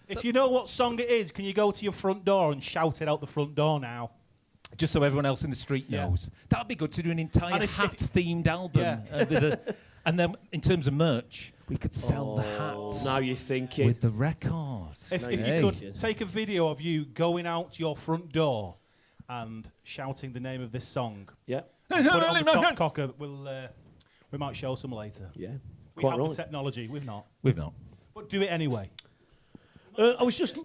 If you know what song it is, can you go to your front door and shout it out the front door now? Just so everyone else in the street knows. That'd be good to do an entire hat-themed album. Yeah. And then, in terms of merch, we could sell the hats. Now you're thinking. With the record. If you could take a video of you going out your front door and shouting the name of this song. Yeah. Put it on the top cocker. We might show some later. Yeah. We have the technology. We've not. But do it anyway. I was just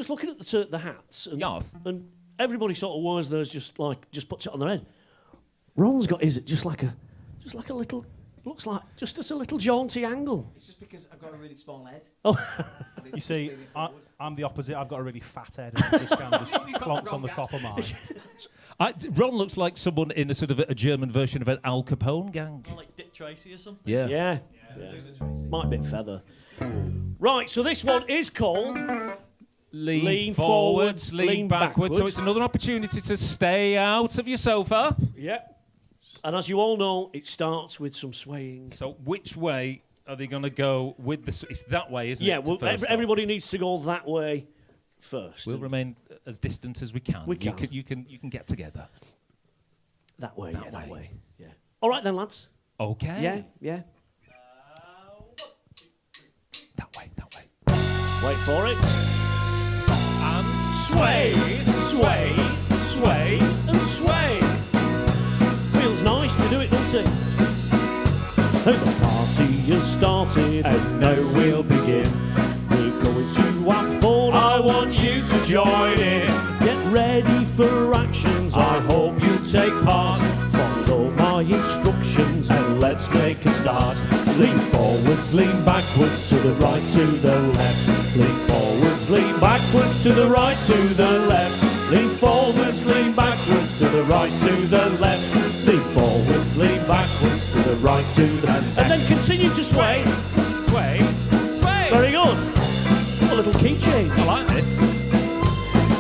looking at the hats. And everybody sort of wears theirs just puts it on their head. Ron's got his just like a little. Looks like just a little jaunty angle. It's just because I've got a really small head. Oh. You see, I'm the opposite. I've got a really fat head and it just kind of just plonks on the top of mine. Ron looks like someone in a sort of a German version of an Al Capone gang. Or like Dick Tracy or something? Yeah. Might be feather. Right, so this one is called Lean forwards, lean backwards. So it's another opportunity to stay out of your sofa. Yeah. And as you all know, it starts with some swaying. So which way are they going to go with the... It's that way, isn't it? Yeah, well, everybody needs to go that way first. We'll remain as distant as we can. We can. You can get together. That way. Yeah. All right then, lads. Okay. Yeah. That way. Wait for it. And Sway, and sway. Feels nice to do it, doesn't it? And the party has started, and now we'll begin. We're going to have fun, I want you to join in. Get ready for actions, I hope you take part. Follow my instructions, and let's make a start. Lean forwards, lean backwards, to the right, to the left. Lean forwards, lean backwards, to the right, to the left. Lean forwards, lean backwards, to the right, to the left. Lean forwards, lean backwards, to the right, to the left. And then continue to sway. sway. Very good. A little key change. I like this.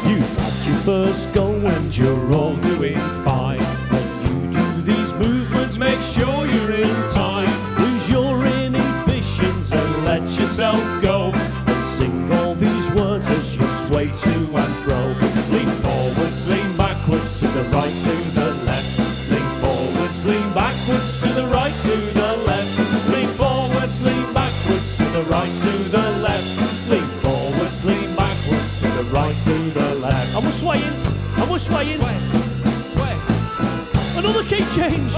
You've had your first go and you're all doing fine. When you do these movements, make sure you're in time. Lose your inhibitions and let yourself go. And sing all these words as you sway to and fro. Lean forwards, lean backwards, to the right, to the left. Lean forwards, lean backwards, to the right, to the left. Lean forwards, lean backwards, to the right, to the left. Lean forwards, lean backwards, to the right, to the left. And we're swaying, and we're swaying. Sway. Another key change.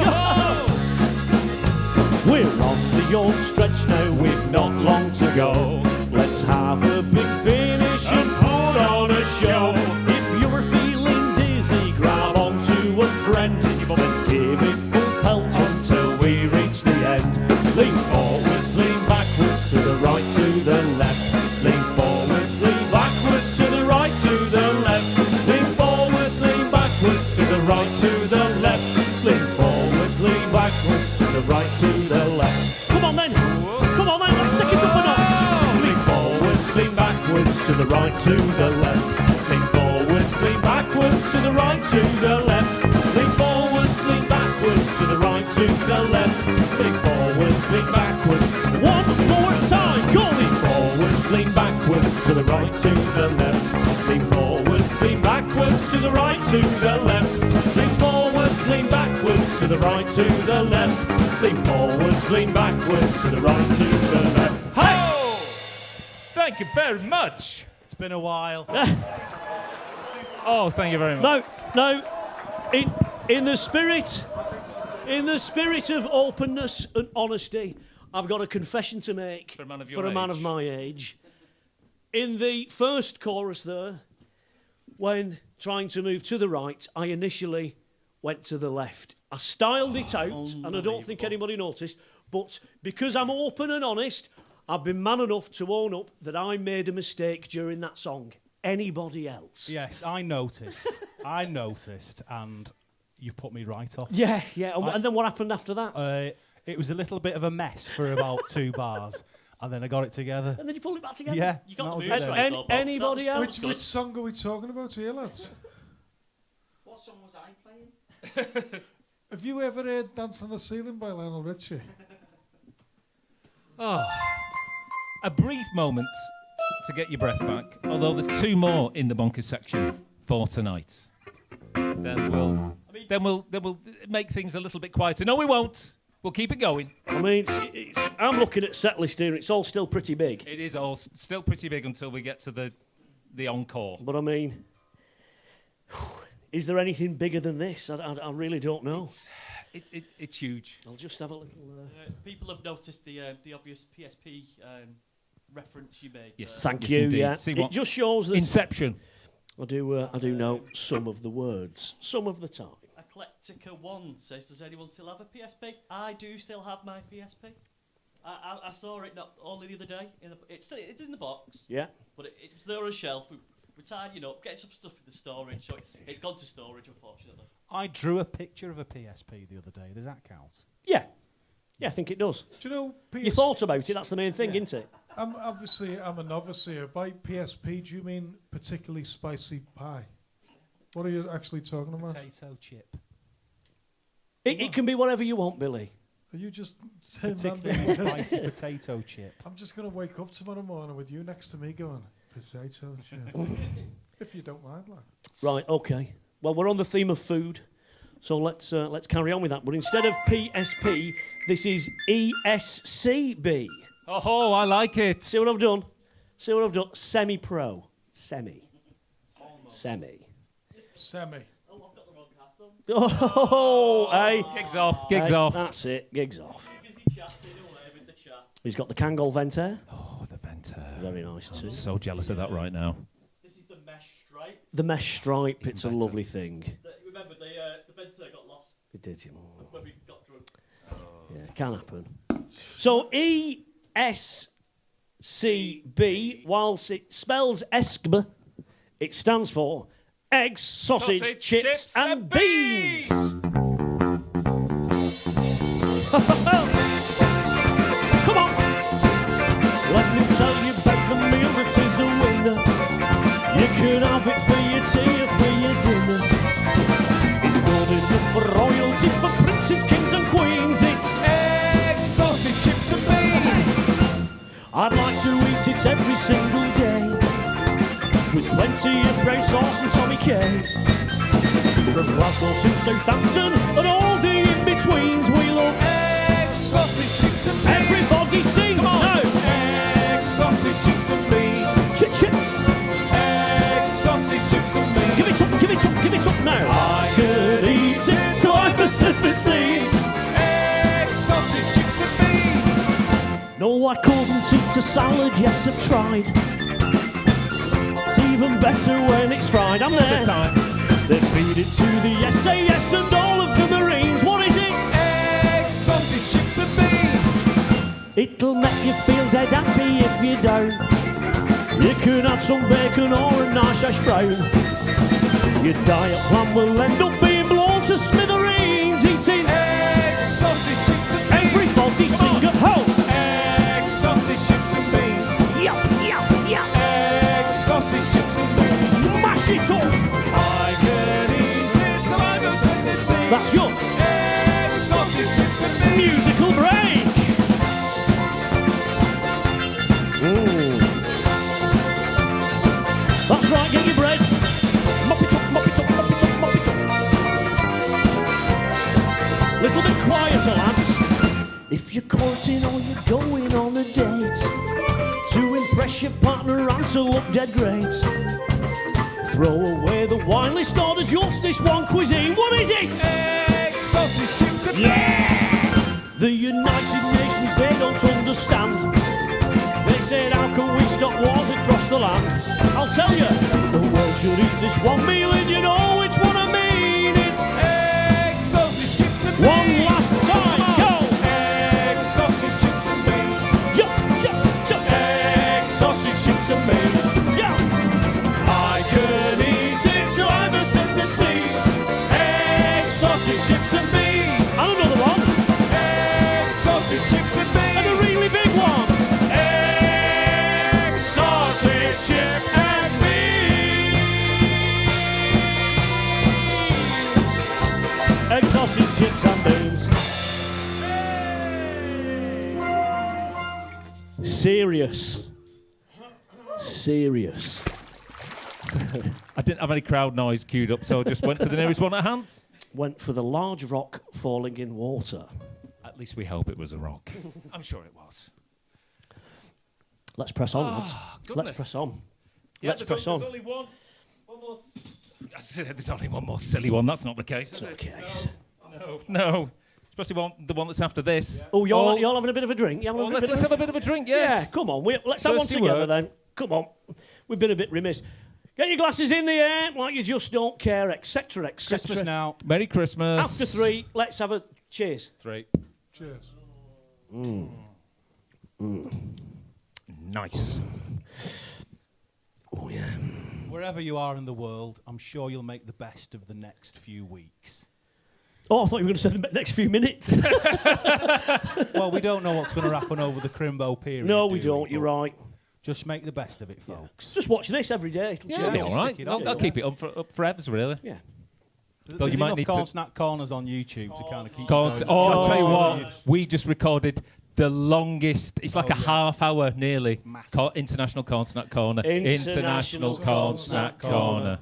We're on the old stretch now, we've not long to go. Let's have a big finish and put on a show. If you're feeling dizzy, grab onto a friend and give it full pelt until we reach the end. Lean forwards, lean backwards, to the right, to the left. Lean forwards, lean backwards, to the right, to the left. Lean forwards, lean backwards, to the right, to the left. Lean forwards, lean backwards, to the right, to the left. Come on then, let's take it up a notch. Lean forwards, lean backwards, to the right, to the left. Lean forwards, lean backwards, to the right, to the left. Lean forwards, lean backwards, to the right, to the left. Lean forwards, lean backwards. One more time, go! Lean forwards, lean backwards, to the right, to the left. Lean forwards, lean backwards, to the right, to the left. Lean forwards, lean backwards, to the right, to the left. Lean forwards, lean backwards, to the right, to the left. Hey! Thank you very much. It's been a while. Oh, thank you very much. No. In the spirit of openness and honesty, I've got a confession to make For a man of your man age. of my age. In the first chorus there, when trying to move to the right, I initially went to the left. I styled it out, and I don't think anybody noticed, but because I'm open and honest, I've been man enough to own up that I made a mistake during that song. Anybody else? Yes, I noticed. And you put me right off. Yeah. And then what happened after that? It was a little bit of a mess for about 2 bars, and then I got it together. And then you pulled it back together? Yeah. You got that the was moves it. right, though, Bob. Anybody That was else? good. Which song are we talking about here, lads? What song was I playing? Have you ever heard Dance on the Ceiling by Lionel Richie? Oh, a brief moment to get your breath back. Although there's 2 more in the bonkers section for tonight. Then we'll make things a little bit quieter. No, we won't. We'll keep it going. I mean, I'm looking at set list here. It's all still pretty big. It is all still pretty big until we get to the encore. But I mean, is there anything bigger than this? I really don't know. It's huge. I'll just have a little... People have noticed the obvious PSP reference you made. Yes. Thank Yes, you, indeed. yeah. See It what? just shows that Inception. I do know some of the words, some of the time. Eclectica1 says, does anyone still have a PSP? I do still have my PSP. I saw it not only the other day. It's in the box. Yeah. But it was there on a shelf. We're tidying up, getting some stuff in the storage. So it's gone to storage, unfortunately. I drew a picture of a PSP the other day. Does that count? Yeah. Yeah, I think it does. Do you know You thought about it, that's the main thing, isn't it? I'm a novice here. By PSP, do you mean particularly spicy pie? What are you actually talking about? Potato chip. It can be whatever you want, Billy. Are you just saying Particularly random? spicy potato chip. I'm just going to wake up tomorrow morning with you next to me going, potato chip. If you don't mind, like. Right, okay. Well, we're on the theme of food, so let's carry on with that. But instead of PSP, this is ESCB. Oh, I like it. See what I've done? Semi-pro. Semi. Semi. Oh, I've got the wrong hat on. Oh, hey. Gigs off. That's it. Gigs off. Too busy chatting away with the chat. He's got the Kangol Ventair. Oh, the Venter. Very nice too. So jealous of that right now. This is the mesh stripe. The mesh stripe. It's a better. lovely thing. Remember, the Venter got lost It did. when we got drunk. Yeah, it can happen. So ESCB, whilst it spells ESCB, it stands for eggs, sausage, chips, and beans. Come on. Let me tell you about the meal that is a winner. You can have it for your tea or for your dinner. It's good enough for royalty, for princes, kings and queens. It's eggs, sausage, chips and beans. I'd like to eat it every single day, with plenty of brown sauce and Tommy K. From Glasgow to Southampton and all the in-betweens, we love eggs, sausage, chips and beans. Everybody sing! Come on! No. Eggs, sausage, chips and beans. Chip. Eggs, sausage, chips and beans. Give it up, give it up, give it up now. I could eat it till I busted the seams. Eggs, sausage, chips and beans. No, I couldn't eat a salad, yes I've tried. It's even better when it's fried. I'm there. They feed it to the SAS and all of the Marines. What is it? Eggs, sausage, chips and beans. It'll make you feel dead happy if you don't. You can add some bacon or a nice hash brown. Your diet plan will end up being blown to smithereens. Eating eggs, sausage, chips and beans. Everybody sing at home. Eggs, sausage, chips and beans. Yep. Eggs, sausage, chips and beans. Mash it up. I can eat it till I go send this scene. That's good. Eggs, sausage, chips and beans. Musical break. Ooh. That's right, get your bread. Mop it up, mop it up, mop it up, mop it up. Little bit quieter, lads. If you're courting or you're going on a date, to impress Express your partner and to look dead great. Throw away the wine list, order just this one cuisine. What is it? Eggs, sausage, chips and The United Nations, they don't understand. They said, how can we stop wars across the land? I'll tell you, the world should eat this one meal and you know which one I mean. It's eggs, sausage, chips and one last time, go! eggs, sausage, chips and beans. Yup, yup, yup. Eggs, sausage, chips and beans. Yeah. I could eat it till I must in the seas. Eggs, sausage, chips and beans. And another one. Eggs, sausage, chips and beans. And a really big one. Eggs, sausage, chip and beans. Egg, sausage, chips and beans. Serious. Serious. I didn't have any crowd noise queued up, so I just went to the nearest one at hand. Went for the large rock falling in water. At least we hope it was a rock. I'm sure it was. Let's press on, lads. goodness. Let's press on. Yeah, Let's press on. There's only one more. There's only one more silly one. That's not the case. It's is it? okay. No. Especially the one that's after this. Oh, you're having a bit of a drink? Let's have a bit of a drink, Yeah, yes. come on. Let's have one Thirsty together word. then. Come on. We've been a bit remiss. Get your glasses in the air like you just don't care, etc., etc. Christmas now. Merry Christmas. After 3, let's have a cheers. 3. Cheers. Nice. Oh, yeah. Wherever you are in the world, I'm sure you'll make the best of the next few weeks. Oh, I thought you were going to say the next few minutes. Well, we don't know what's going to happen over the Crimbo period. No, we do don't. You're But right. Just make the best of it, folks. Just watch this every day. It'll Yeah, change. it'll be all right. stick it on. I'll keep it up forever, really. Yeah. Though There's you might enough need corn to- snack corners on YouTube to kind of keep Cause, going. oh, I'll tell you Oh, what, we just recorded the longest, it's like a half hour nearly, massive. International Corn Snack Corner. International Corn Snack Corner.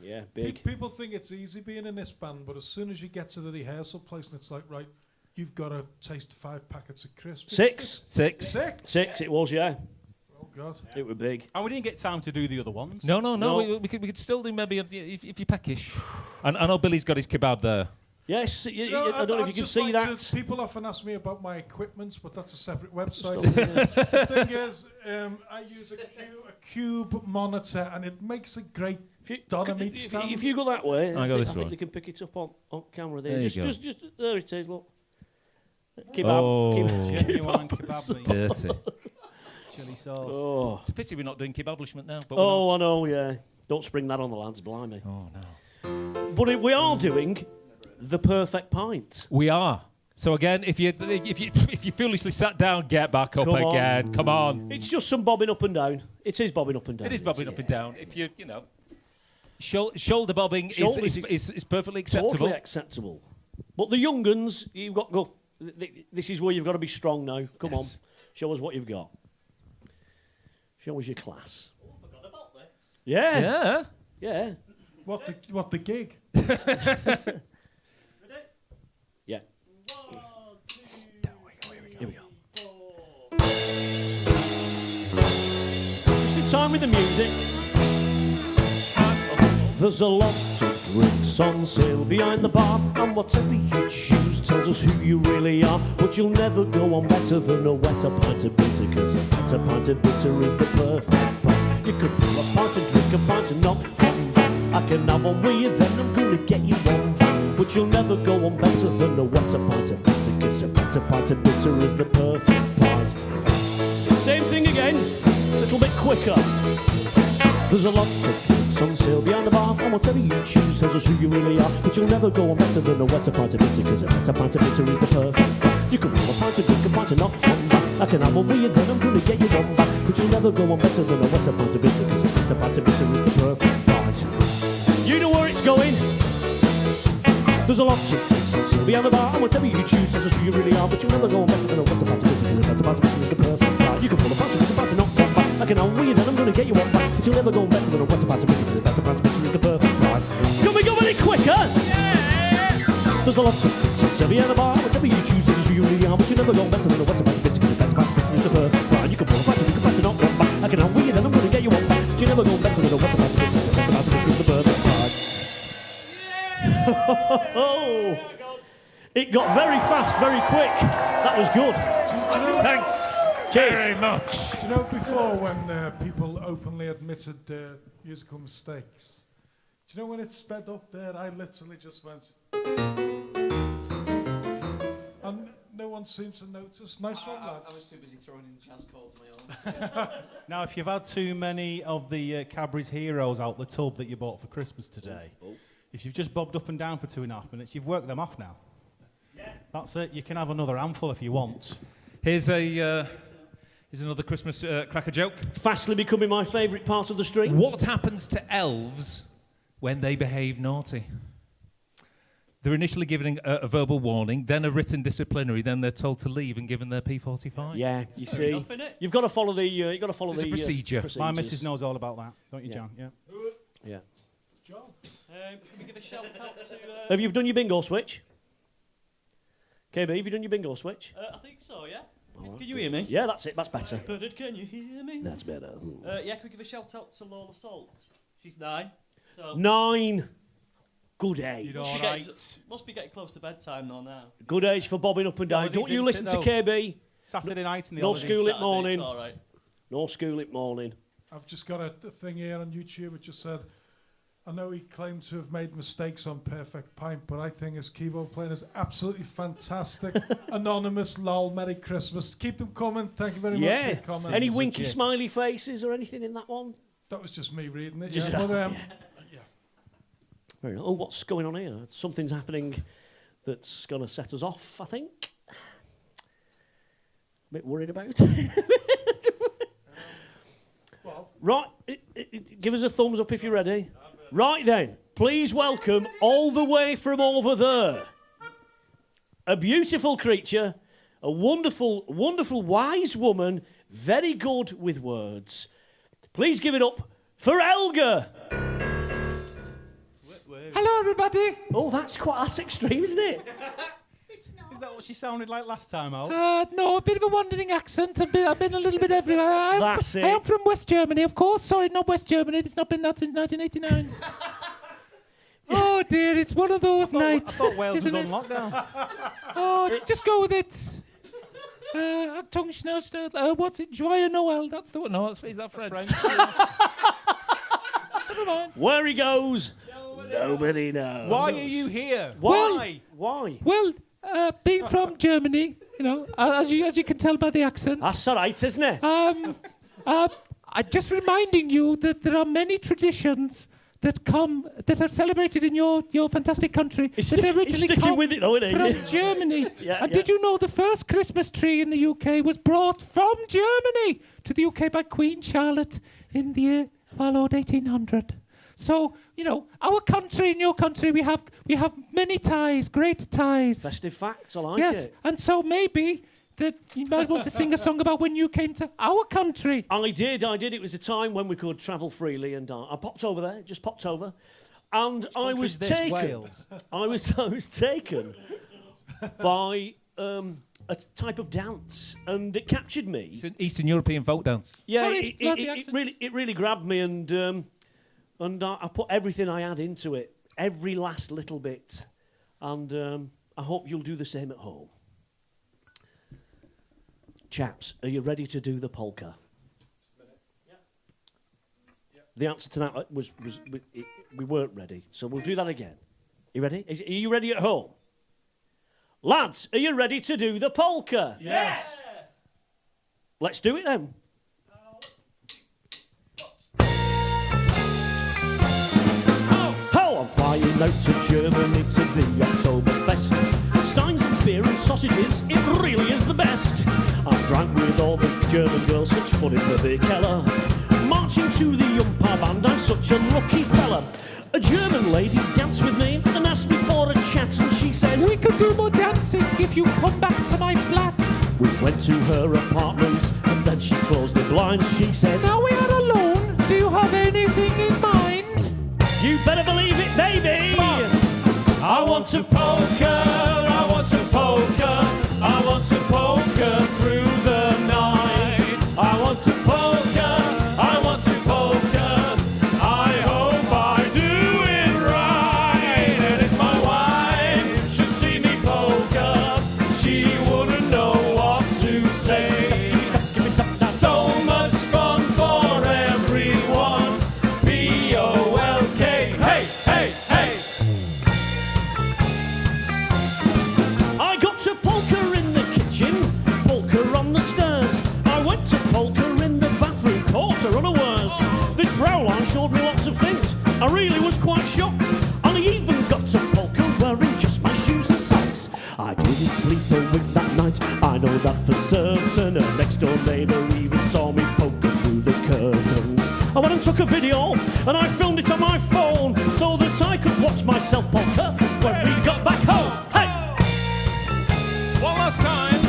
Yeah, big. People think it's easy being in this band, but as soon as you get to the rehearsal place and it's like, right, you've got to taste 5 packets of crisps. 6. 6. 6 it was, yeah. Oh, God. It was big. And we didn't get time to do the other ones. No. No. We could still do maybe if you're peckish. And I know Billy's got his kebab there. Yes, Do you know, I don't know if I'd you can just see like that. to- people often ask me about my equipment, but that's a separate website. Just The thing is, I use a cube monitor, and it makes a great doner meat stand. If you go that way, I I got think, this one. they can pick it up on camera there. There you Just there it is, look. Kebab. Oh. Genuine kebab meat. Dirty. Chili sauce. Oh, It's a pity we're not doing kebablishment now. But I know, yeah. Don't spring that on the lads, blimey. Oh, no. But we are doing the perfect pint. We are. So again, if you foolishly sat down, get back up Come on. again. Come on. It's just some bobbing up and down. It is bobbing up and down. It is bobbing up and down. If you know, shoulder bobbing Shoulders is perfectly acceptable. Totally acceptable. But the young uns, you've got to go. This is where you've got to be strong now. Come on, show us what you've got. Show us your class. Oh, I forgot about this. Yeah, Yeah. yeah, What the gig? Ready? yeah. 1, 2, Here we go. 4. It's the time with the music. There's a lot of drinks on sale behind the bar, and whatever you choose tells us who you really are. But you'll never go on better than a wetter pint of bitter, 'cause a better pint of bitter is the perfect pint. You could pull a pint and drink a pint and not one back. I can have one with you, then I'm gonna get you one back. But you'll never go on better than a wetter pint of bitter, 'cause a better pint of bitter is the perfect pint. Same thing again, a little bit quicker. There's a lot of drinks on sale behind the bar, and whatever you choose tells us who you really are. But you'll never go on better than a wetter pint of bitter, 'cause a better pint of bitter is the perfect pint. You can roll a pint and drink a pint and not one back. I can have one with you, then I'm gonna get you one back. But you'll never go on better than a wetter pint of bitter, 'cause a better pint of bitter is the perfect pint. You know where it's going. There's a lot of drinks on sale behind the bar, and whatever you choose tells us who you really are. But you'll never go on better than a wetter pint of bitter, 'cause a better pint of bitter is the perfect pint. You can roll a pint and drink a pint and not one back. I can have one with you, then I'm gonna get you one back. But you'll never go on better than a wetter pint of bitter, 'cause a better pint of bitter is the perfect pint. Can we go any quicker? There's a lot of drinks on sale behind the bar, and whatever you choose tells us who you really are. But you'll never go on better than a wetter pint of bitter, 'cause a better pint of bitter is the perfect pint. You can roll a pint and drink a pint and not one back. I can have you never go back to the what's about to get to the birthday card. Oh, it got very fast, very quick. That was good. Thanks Cheers. very much. Do you know before when people openly admitted musical mistakes? Do you know when it sped up there? I literally just went. And no one seemed to notice. Nice one, lads. I was too busy throwing in jazz chords of my own. Now, if you've had too many of the Cadbury's Heroes out the tub that you bought for Christmas today, if you've just bobbed up and down for 2.5 minutes, you've worked them off now. Yeah. That's it. You can have another handful if you want. Here's another Christmas cracker joke. Fastly becoming my favourite part of the stream. What happens to elves when they behave naughty? They're initially given a verbal warning, then a written disciplinary, then they're told to leave and given their P45. Yeah, you see, enough, innit? you've got to follow the. You've got to follow It's a the procedure. My missus knows all about that, don't you, Yeah. John? Yeah. Yeah. Can we give a shout out to... Have you done your bingo switch? KB, have you done your bingo switch? I think so, yeah. Can you hear me? Yeah, that's it. That's better. Bernard, can you hear me? That's better. Yeah, can we give a shout out to Lola Salt? She's 9. So 9. Good age. she must be getting close to bedtime though now. Good age for bobbing up and down. Holidays, Don't you isn't listen it, to though? KB. Saturday night in the No holidays. school at Saturday, morning. It's all right. No school at morning. I've just got a thing here on YouTube. It just said, I know he claimed to have made mistakes on Perfect Pint, but I think his keyboard playing is absolutely fantastic. Anonymous, lol, Merry Christmas. Keep them coming. Thank you very much for Yeah. your comments. Any winky smiley faces or anything in that one? That was just me reading it. Just- Yeah. But, Very nice. Oh, what's going on here? Something's happening that's going to set us off, I think. A bit worried about it. Right, give us a thumbs up if you're ready. Right then, please welcome all the way from over there, a beautiful creature, a wonderful, wonderful, wise woman, very good with words. Please give it up for Elga. Hello, everybody. Oh, that's extreme, isn't it? Is that what she sounded like last time out? No, a bit of a wandering accent. I've been a little bit everywhere. That's it. I am from West Germany, of course. Sorry, not West Germany. It's not been that since 1989. Oh, dear, it's one of those I nights. thought Wales was isn't on it? lockdown. Oh, just go with it. Achtung, schnell, schnell. What's it? Joyeux Noël. That's the one. No, is that French? Never mind. Where he goes, nobody knows. Why are you here? Why? Why? Well, being from Germany, you know, as you can tell by the accent. That's all right, isn't it? I'm just reminding you that there are many traditions that are celebrated in your fantastic country He's that sticking originally with come it, though, isn't he? from Germany. Yeah, And yeah. did you know the first Christmas tree in the UK was brought from Germany to the UK by Queen Charlotte in the year, well, Lord, 1800. So, you know, our country and your country, we have many ties, great ties. Festive facts, I like Yes, it. and so maybe that you might want to sing a song about when you came to our country. I did. It was a time when we could travel freely, and I popped over there, just popped over, and I was country's this, taken. Wales? I was taken by a type of dance, and it captured me. It's an Eastern European folk dance. Yeah, Sorry, not the accent. it really grabbed me, and I put everything I had into it, every last little bit, and I hope you'll do the same at home. Chaps, are you ready to do the polka? The answer to that was we weren't ready, so we'll do that again. You ready? Are you ready at home? Lads, are you ready to do the polka? Yes. Let's do it then. Oh, I'm flying out to Germany to the Oktoberfest. Steins and beer and sausages, it really is the best. I drank with all the German girls, such fun in the big Keller. Marching to the Jumper band, I'm such a lucky fella. A German lady danced with me and asked me for a chat, and she said, We could do more dancing if you come back to my flat. we went to her apartment, and then she closed the blinds. She said, Now we are alone. Do you have anything in mind? you better believe it, baby. I want to polka, I want to polka, I want to polka through the night. I want to polka, I want to polka, I really was quite shocked. And I even got to polka wearing just my shoes and socks. I didn't sleep a wink that night, I know that for certain. A next door neighbour even saw me poking through the curtains. I went and took a video, and I filmed it on my phone, so that I could watch myself polka when we got back home. Hey! One last time.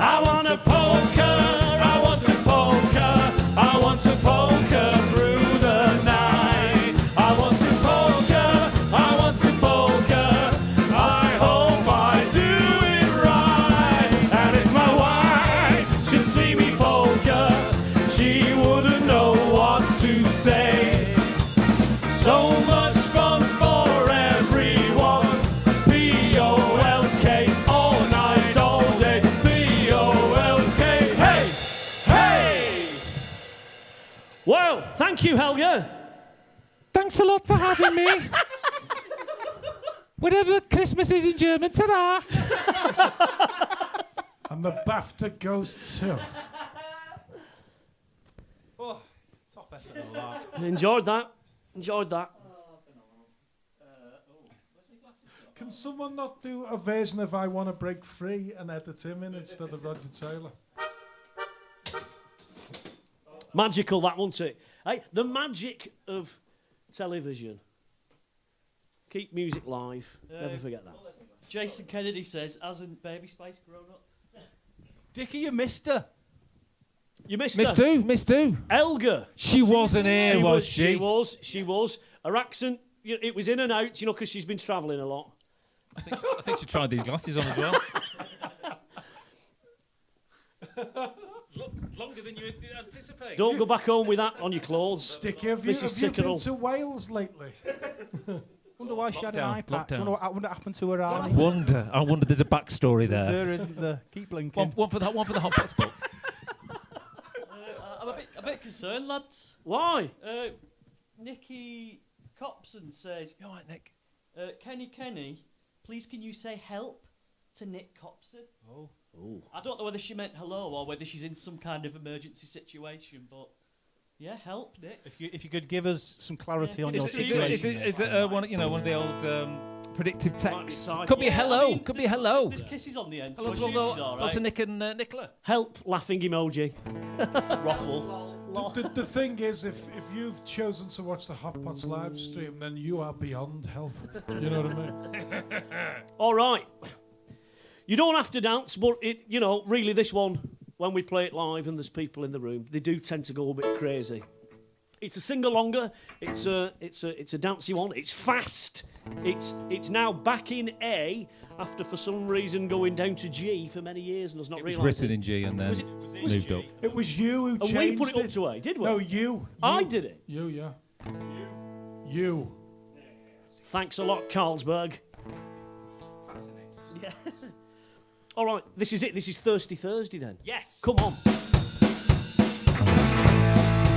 I want a polka, I want to polka, I want to polka through the night. I want to polka, I want to polka. I hope I do it right. And if my wife should see me polka, she wouldn't know what to say. So much fun for everyone. P-O-L-K, all night, all day. P-O-L-K, hey, hey! Well, thank you, Helga. Thanks a lot for having me. Whatever Christmas is in German, ta-da! And the BAFTA goes to... Oh, top better than that. Enjoyed that. Enjoyed that. Can someone not do a version of I Want to Break Free and edit him in instead of Roger Taylor? Magical, that, wasn't it? Hey, the magic of television. Keep music live. Never forget that. Jason Kennedy says, hasn't Baby Spice grown up? Dickie, you missed her. You missed Missed her. who? Missed who? Elga. She wasn't here, was she? She was. Her accent, it was in and out, because she's been travelling a lot. I think she tried these glasses on as well. Longer than you anticipate. Don't go back home with that on your clothes. Dickie, have you been Tickerel. to Wales lately? Wonder why she had an Lockdown, eye patch. lockdown. Wonder what happened to her eye. I wonder there's a backstory there. There isn't there. Keep blinking. One for the Hotpots book. I'm a bit concerned, lads. Why? Nikki Copson says, You all right, Nick? Kenny, please can you say help to Nick Copson? Oh. I don't know whether she meant hello or whether she's in some kind of emergency situation, but yeah, help, Nick. If you could give us some clarity on Is your it- situation. Is it one of the old predictive texts? type. Could be a Yeah, hello. I mean, Could be a hello. There's kisses on the end, so Hello it's to usually all lots of right. Nick and Nicola. Help, laughing emoji. Ruffle. The thing is, if you've chosen to watch the Hotpots live stream, then you are beyond help. You know what I mean? All right. You don't have to dance, but really this one, when we play it live and there's people in the room, they do tend to go a bit crazy. It's a sing-alonger. It's a dancey one. It's fast. It's now back in A after for some reason going down to G for many years and has not It was realised written in G and then moved up. It was you who And changed we put it up it. to A, did we? No, you. I did it. You, yeah. You. Thanks a lot, Carlsberg. Yeah. All right, this is it. This is Thirsty Thursday then. Yes. Come on.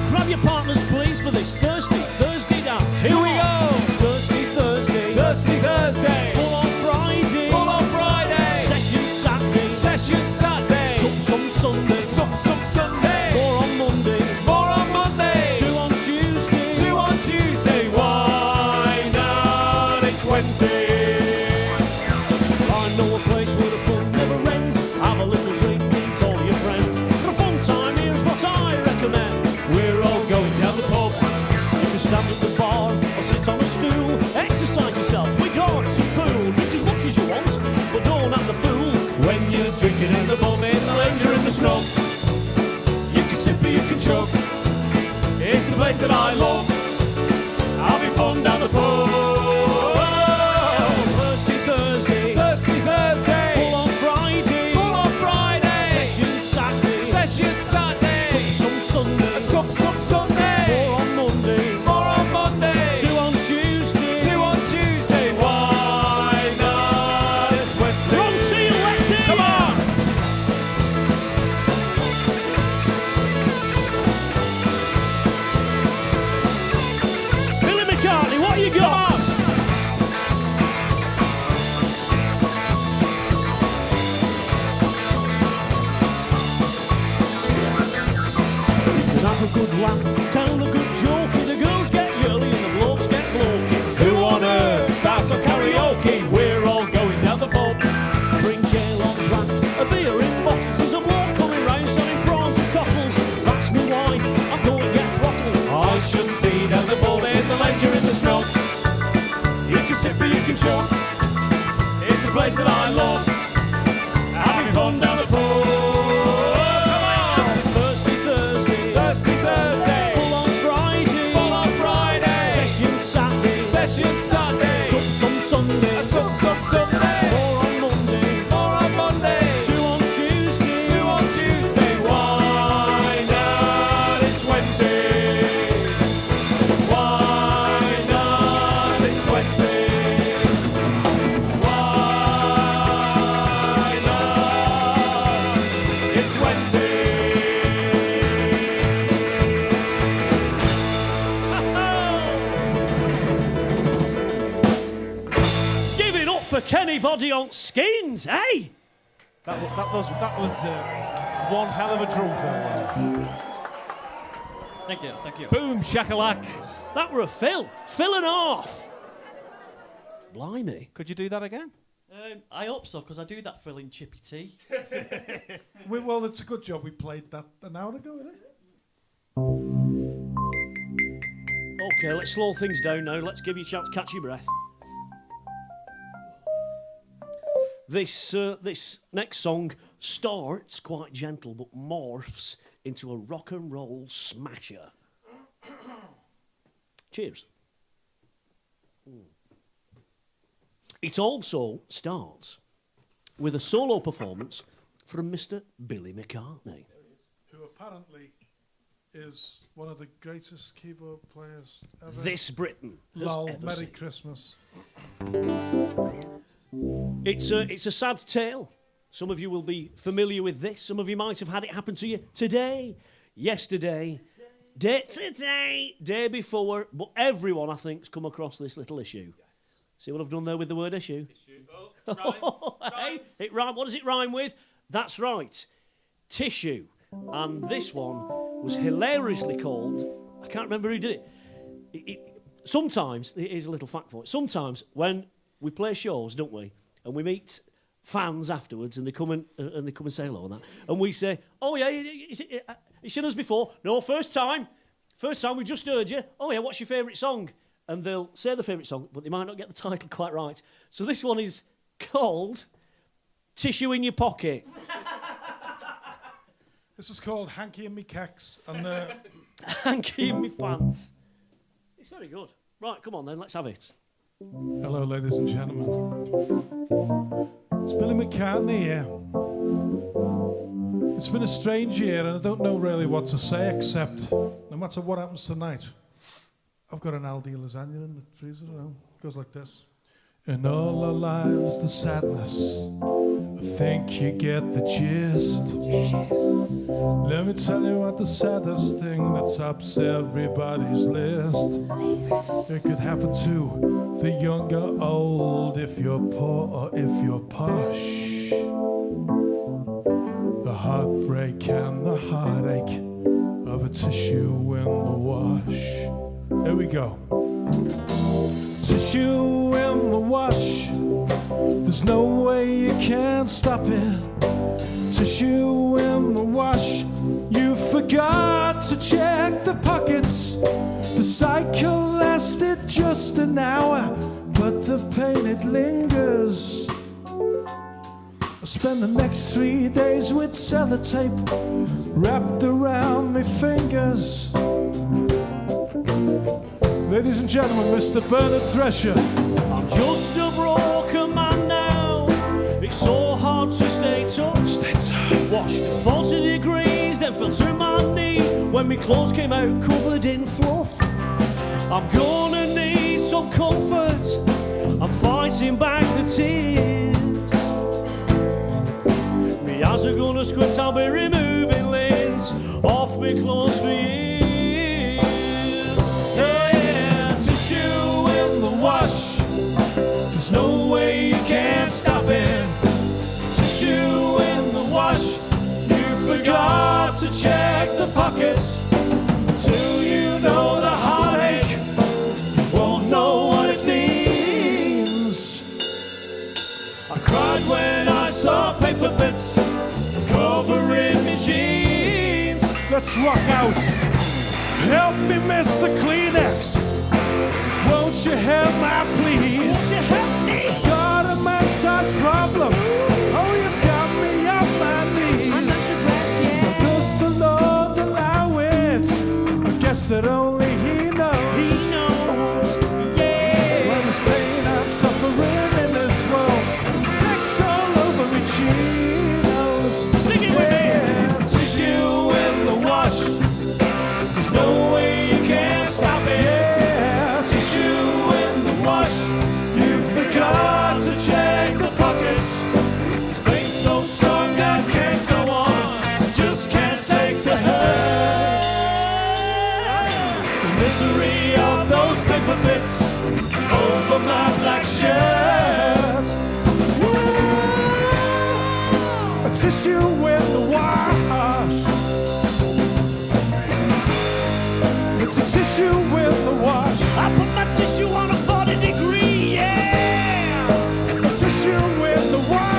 Grab your partners, please, for this Thirsty Thursday dance. Here we go. Thirsty Thursday. Thirsty Thursday. Full on Friday. Full on Friday. Session Saturday. Session Saturday. Some Sunday. Some Sunday. More on Monday. More on Monday. 2 on Tuesday. 2 on Tuesday. Why not? It's Wednesday. I know a place where the fun never ends. Have a little drink, meet all your friends. For a fun time, here's what I recommend. We're all going down the pub. You can stand at the bar or sit on a stool. Exercise yourself with darts and pool. Drink as much as you want, but don't act the fool. When you're drinking in the pub, in the lounge or in the snug, you can sip or you can chug. It's the place that I love. Having fun down the pub. Thirsty Thursday. Thirsty Thursday. Full on Friday. Full on Friday. Session Saturday. Session Saturday. Some Sunday. Some Sunday. More on Monday. More on Monday. 2 on Tuesday. 2 on Tuesday. Why not? It's Wednesday. Run, see, let's see. Come on. Billy McCartney, what you got? You can have a good laugh, tell a good joke, the girls get yelly and the blokes get blown. body on skins, eh? That was one hell of a drum fill. Thank you, thank you. Boom, shakalak. That were a fill. Fill and half. Blimey. Could you do that again? I hope so, because I do that filling chippy tea. Well, it's a good job we played that an hour ago, isn't it? Okay, let's slow things down now. Let's give you a chance to catch your breath. This next song starts quite gentle but morphs into a rock and roll smasher. Cheers. It also starts with a solo performance from Mr. Billy McCartney. Who apparently is one of the greatest keyboard players ever. This Britain has Lol, ever Merry seen. Christmas. It's a sad tale. Some of you will be familiar with this. Some of you might have had it happen to you today, yesterday, day before. But everyone, I think, has come across this little issue. See what I've done there with the word issue? Hey, it rhyme. What does it rhyme with? That's right, tissue. And this one was hilariously called, I can't remember who did it. Sometimes, here's a little fact for it, sometimes when we play shows, don't we, and we meet fans afterwards and they come and say hello and that, and we say, oh yeah, you seen us before? No, first time, we just heard you. Oh yeah, what's your favourite song? And they'll say the favourite song, but they might not get the title quite right. So this one is called Tissue in Your Pocket. This is called Hanky in Me Keks. And Hanky in Me Pants. It's very good. Right, come on then, let's have it. hello, ladies and gentlemen. It's Billy McCartney here. It's been a strange year, and I don't know really what to say, except no matter what happens tonight, I've got an Aldi lasagna in the freezer. It goes like this. In all our lives, the sadness, I think you get the gist. Let me tell you what the saddest thing that tops everybody's list. It could happen to the young or old, if you're poor or if you're posh. The heartbreak and the heartache of a tissue in the wash. Here we go. Tissue in the wash. There's no way you can stop it. Tissue in the wash. You forgot to check the pockets. The cycle lasted just an hour, but the pain it lingers. I spend the next 3 days with sellotape wrapped around my fingers. Ladies and gentlemen, Mr. Bernard Thresher. I'm just a broken man now. It's so hard to stay tough. Washed at 40 degrees, then fell to my knees when my clothes came out covered in fluff. I'm gonna need some comfort. I'm fighting back the tears. Me eyes are gonna squint, I'll be removing lids off my clothes for years. Wash. There's no way you can stop it. Tissue in the wash. You forgot to check the pockets. Until you know the heartache, you won't know what it means. I cried when I saw paper bits covering my jeans. Let's rock out. Help me, Mr. Kleenex. Won't you help my please? Won't you help me? I've got a man-sized problem. Oh, you've got me off my knees. I'm not your breath, yeah. Does the Lord allow it? I guess that only He knows. He knows, yeah. When there's pain and suffering in this world, flicks all over me chinos. Sing it with me. Tissue in the wash. There's no way you can stop it. You forgot to check the pockets. This pain's so strong I can't go on. I just can't take the hurt. tissue in the wash. It's a tissue in the wash. I put my tissue on a 40 degree, yeah. A tissue in the wash.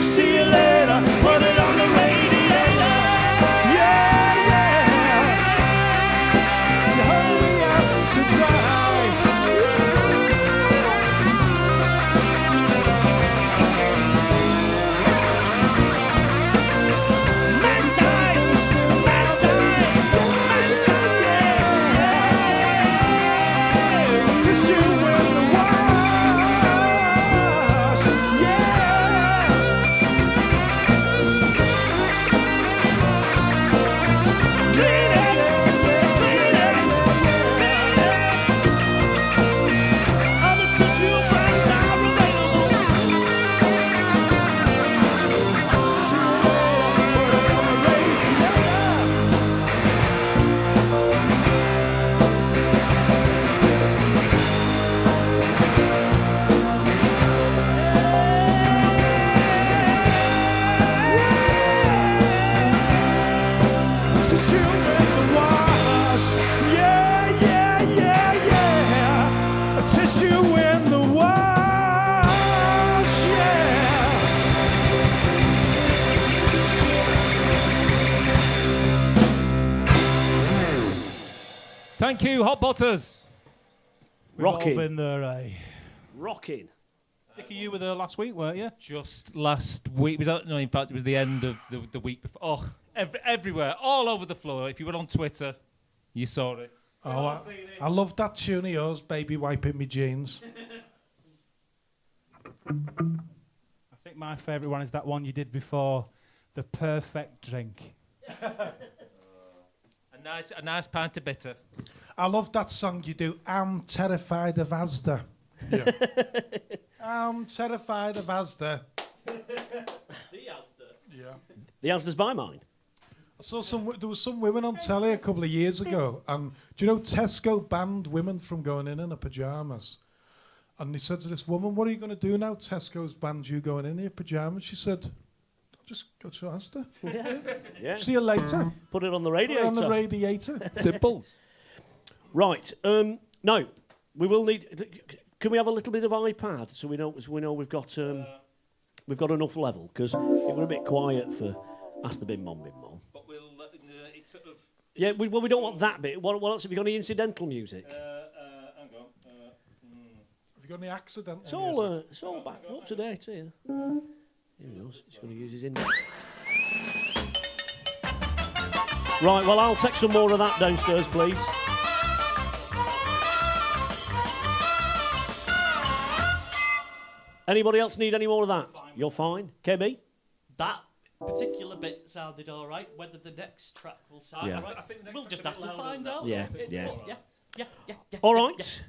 See you later, put it on the radiator. Yeah, yeah. You hurry up to dry. Man size, man size, man size, yeah. Tissue in the wash. Yeah. Kleenex, Kleenex, Kleenex. Other tissue brands are available. Tissue in the wash. Yeah, yeah, yeah, yeah. A tissue in the wash. Yeah. Thank you, Hotpots. We've all Rocking. been there, eh? Rocking. Dickie, you were there last week, weren't you? Just last week, was that? No, in fact, it was the end of the week before. Oh, everywhere, all over the floor. If you were on Twitter, you saw it. Oh, I love that tune of yours, Baby Wiping Me Jeans. I think my favourite one is that one you did before, The Perfect Drink. A nice pint of bitter. I love that song you do, I'm Terrified of Asda. Yeah. I'm terrified of Asda. The Asda. Yeah. The Asda's by mine. I saw there was some women on telly a couple of years ago, and do you know Tesco banned women from going in their pyjamas? And they said to this woman, "What are you going to do now? Tesco's banned you going in your pyjamas." She said, "I'll just go to Asda. Yeah. See you later." Put it on the Put radiator. it on the radiator. Simple. Right. No, we will need. Can we have a little bit of iPad so we know we've got enough level, because it was a bit quiet for Ask the Bin Mom Bin Mom. But we'll, it's sort of. Yeah, we don't want that bit. What else have you got? Any incidental music? Hang on. Have you got any accidental It's all back up to date here. Here he goes. He's going to use his index. Right. Well, I'll take some more of that downstairs, please. Anybody else need any more of that? You're fine. KB? That particular bit sounded all right. Whether the next track will sound Yeah. all right, I think the next we'll track's just a have bit to louder find than out. Yeah, Yeah. All right.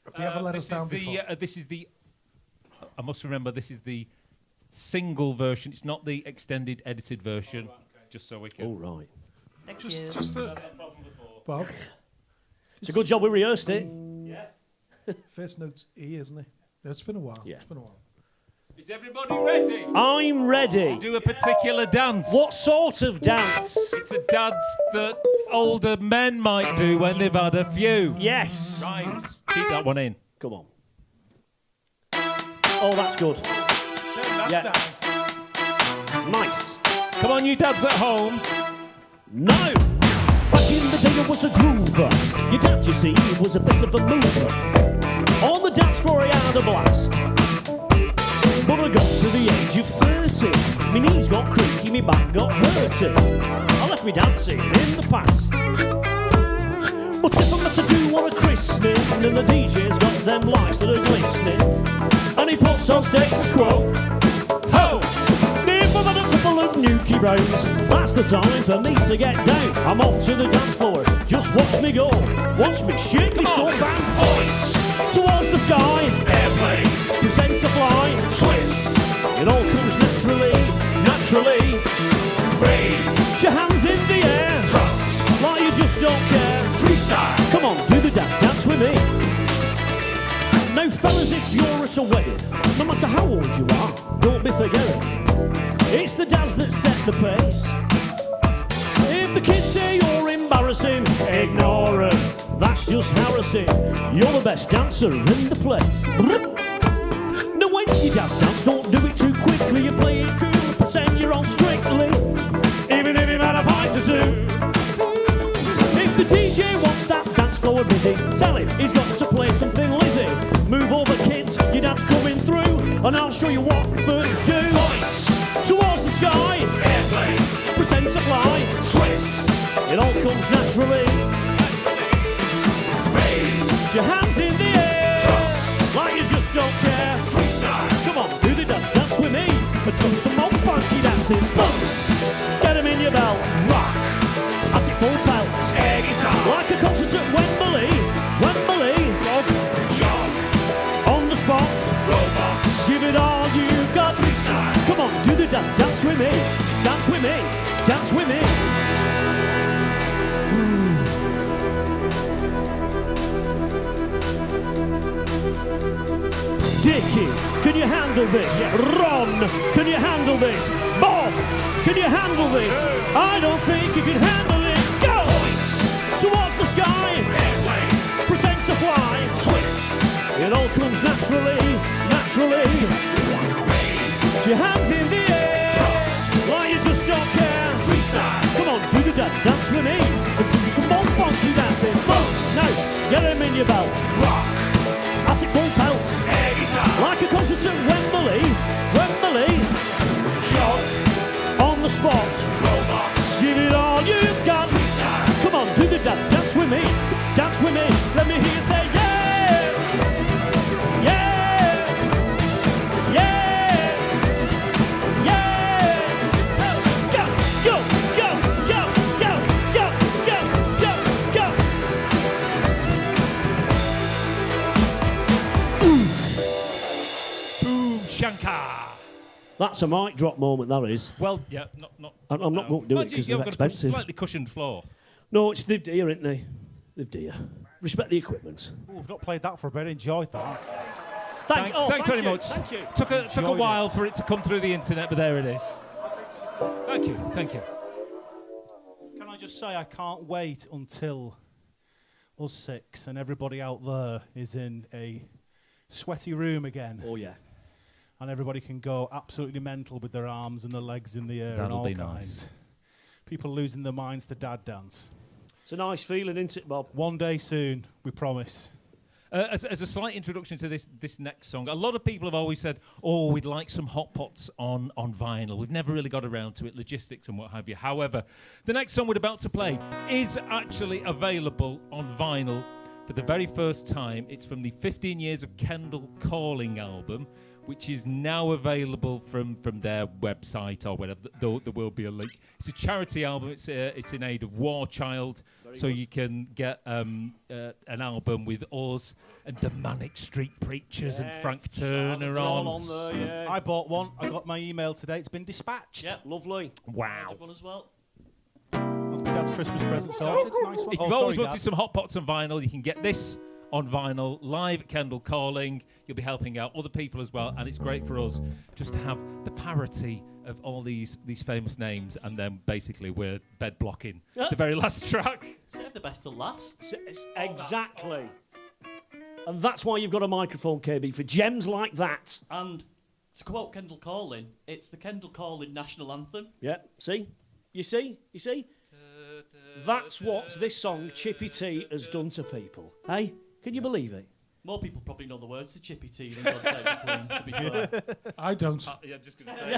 Have they ever let us down before? This is the. I must remember, this is the single version. It's not the extended edited version. Just so we can. All right. Just the Bob. It's a good job we rehearsed it. Yes. First note's E, isn't it? It's been a while. Yeah. It's been a while. Is everybody ready? I'm ready. Do a particular dance. What sort of dance? It's a dance that older men might do when they've had a few. Yes. Rhymes. Keep that one in. Come on. Oh, that's good. Yeah. Nice. Come on, you dads at home. No. Back in the day, I was a groover. Your dad, you see, was a bit of a mover. On the dance floor, I had a blast. But I got to the age of 30. My knees got creaky, my back got hurty. I left me dancing in the past. But if I'm to do what a christening, then the DJ's got them lights that are glistening, and he puts on status quo. Ho! If I've had a couple of nuki rounds, that's the time for me to get down. I'm off to the dance floor, just watch me go. Watch me shake me stuff and points towards the sky. Airplane, pretend to fly, twist. It all comes naturally. Put your hands in the air, thrust, like you just don't care. Freestyle. Come on, do the dance with me. Now, fellas, if you're at a wedding, no matter how old you are, don't be forgetting, it's the dads that set the pace. If the kids say you're embarrassing, ignore them, that's just harassing. You're the best dancer in the place. Now when you dance, don't do it too quickly. You play it cool, pretend you're on Strictly, even if you've had a pint or two. If the DJ wants that dance floor busy, tell him he's got to play something Lizzie. Move over, kids, your dad's coming through, and I'll show you what to do. Points towards the sky, airplane, pretend to fly, twist. It all comes naturally. Raise your hands in the air, cross, like you just don't care. Freestyle. Come on, do the dance with me, and do some more funky dancing. Get them in your belt, rock, at it full pelt. Air guitar, like a concert at Wembley, rock, jog, on the spot, robots. Give it all you've got. Freestyle. Come on, do the dance with me, dance with me, dance with me. Dickie, can you handle this? Yes. Ron, can you handle this? Bob, can you handle this? I don't think you can handle it. Go! Towards the sky, airplane, pretend to fly, twist. It all comes naturally, naturally. Put your hands in the air, like you just don't care. Freestyle. Come on, do the dance with me, and do some more funky dancing. Now, get them in your belt. Rock. At it full pelt, air guitar, like a concert at Wembley, jog, on the spot, robots. Give it all you've got. Freestyle. Come on, do the dance with me, let me hear you say yeah, yeah, yeah, yeah. Go, go, go, go, go, go, go, go, go. Shankar. That's a mic drop moment, that is. Well, yeah, not. I'm not going to do it because they're expensive. Slightly cushioned floor. No, it's they've dear, ain't they? They've dear. Respect the equipment. Oh, I've not played that for a bit. Enjoyed that. Thanks very you, much. Thank you. Took a Enjoyed while it. for it to come through the internet, but there it is. Thank you. Can I just say I can't wait until us six and everybody out there is in a sweaty room again. Oh, yeah. And everybody can go absolutely mental with their arms and their legs in the air and That'll all be kinds. nice. People losing their minds to dad dance. It's a nice feeling, isn't it, Bob? One day soon, we promise. As a slight introduction to this next song, a lot of people have always said, "Oh, we'd like some Hotpots on vinyl." We've never really got around to it, logistics and what have you. However, the next song we're about to play is actually available on vinyl for the very first time. It's from the 15 Years of Kendall Calling album, which is now available from their website or whatever. There will be a link. It's a charity album. It's in aid of War Child, so you can get an album with us and the Manic Street Preachers and Frank Turner on. There, yeah. I bought one. I got my email today. It's been dispatched. Yep, lovely. Wow. One as well. That's my dad's Christmas present sorted. Nice one. If you've always wanted some Hotpots on vinyl, you can get this on vinyl live at Kendall Calling. You'll be helping out other people as well, and it's great for us just to have the parity of all these famous names, and then basically we're bed blocking the very last track. Save the best till last. Exactly. And that's why you've got a microphone, KB, for gems like that. And to quote Kendall Calling, it's the Kendall Calling national anthem. Yeah, see? You see? That's what this song, Chippy T, has done to people. Hey, can you believe it? More people probably know the words to Chippy T than God Save the Queen, to be fair. I don't. Yeah, just gonna say.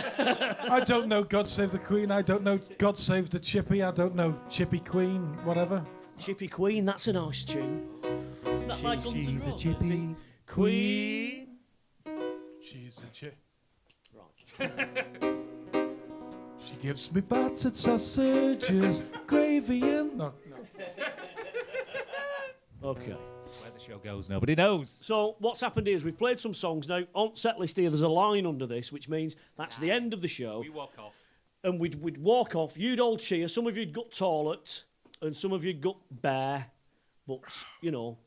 I don't know God Save the Queen. I don't know God Save the Chippy. I don't know Chippy Queen, whatever. Chippy Queen, that's a nice tune. Isn't that like Guns N' She's a Roses? chippy Queen. She's a chip. Right. She gives me battered sausages, gravy and... No. Okay. Where the show goes, nobody knows. So what's happened here is we've played some songs now. On set list here, there's a line under this, which means that's the end of the show. We walk off. And we'd walk off. You'd all cheer. Some of you'd got toilet, and some of you'd got bare. But, you know,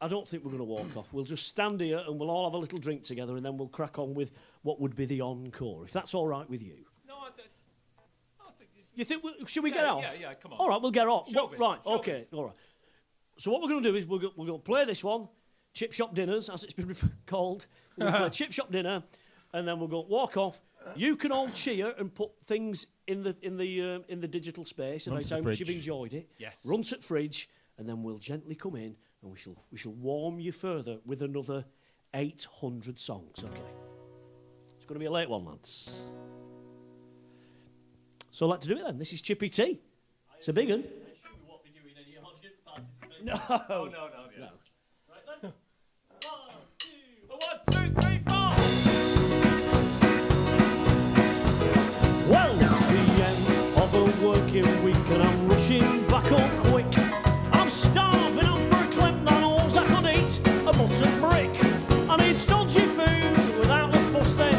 I don't think we're going to walk off. We'll just stand here and we'll all have a little drink together and then we'll crack on with what would be the encore, if that's all right with you. No, I think... You think should we get off? Yeah, come on. All right, we'll get off. Showbiz, Right, showbiz. okay, all right. So what we're going to do is we're going to play this one, Chip Shop Dinners, as it's been called. We'll play Chip Shop Dinner, and then we'll go walk off. You can all cheer and put things in the digital space Run about to how the much you've fridge. enjoyed it. Yes. Run to the fridge, and then we'll gently come in and we shall warm you further with another 800 songs. Okay. It's going to be a late one, lads. So let's do it then. This is Chippy T. It's a big one. We won't be doing any audience participation. No. Oh, no, yes. Right then. 1, 2, 3, 4. Well, it's the end of a working week and I'm rushing back home quick. I'm starving, I'm for a clip, man, all's I can eat a buttered brick. I need stodgy food without the fuss then.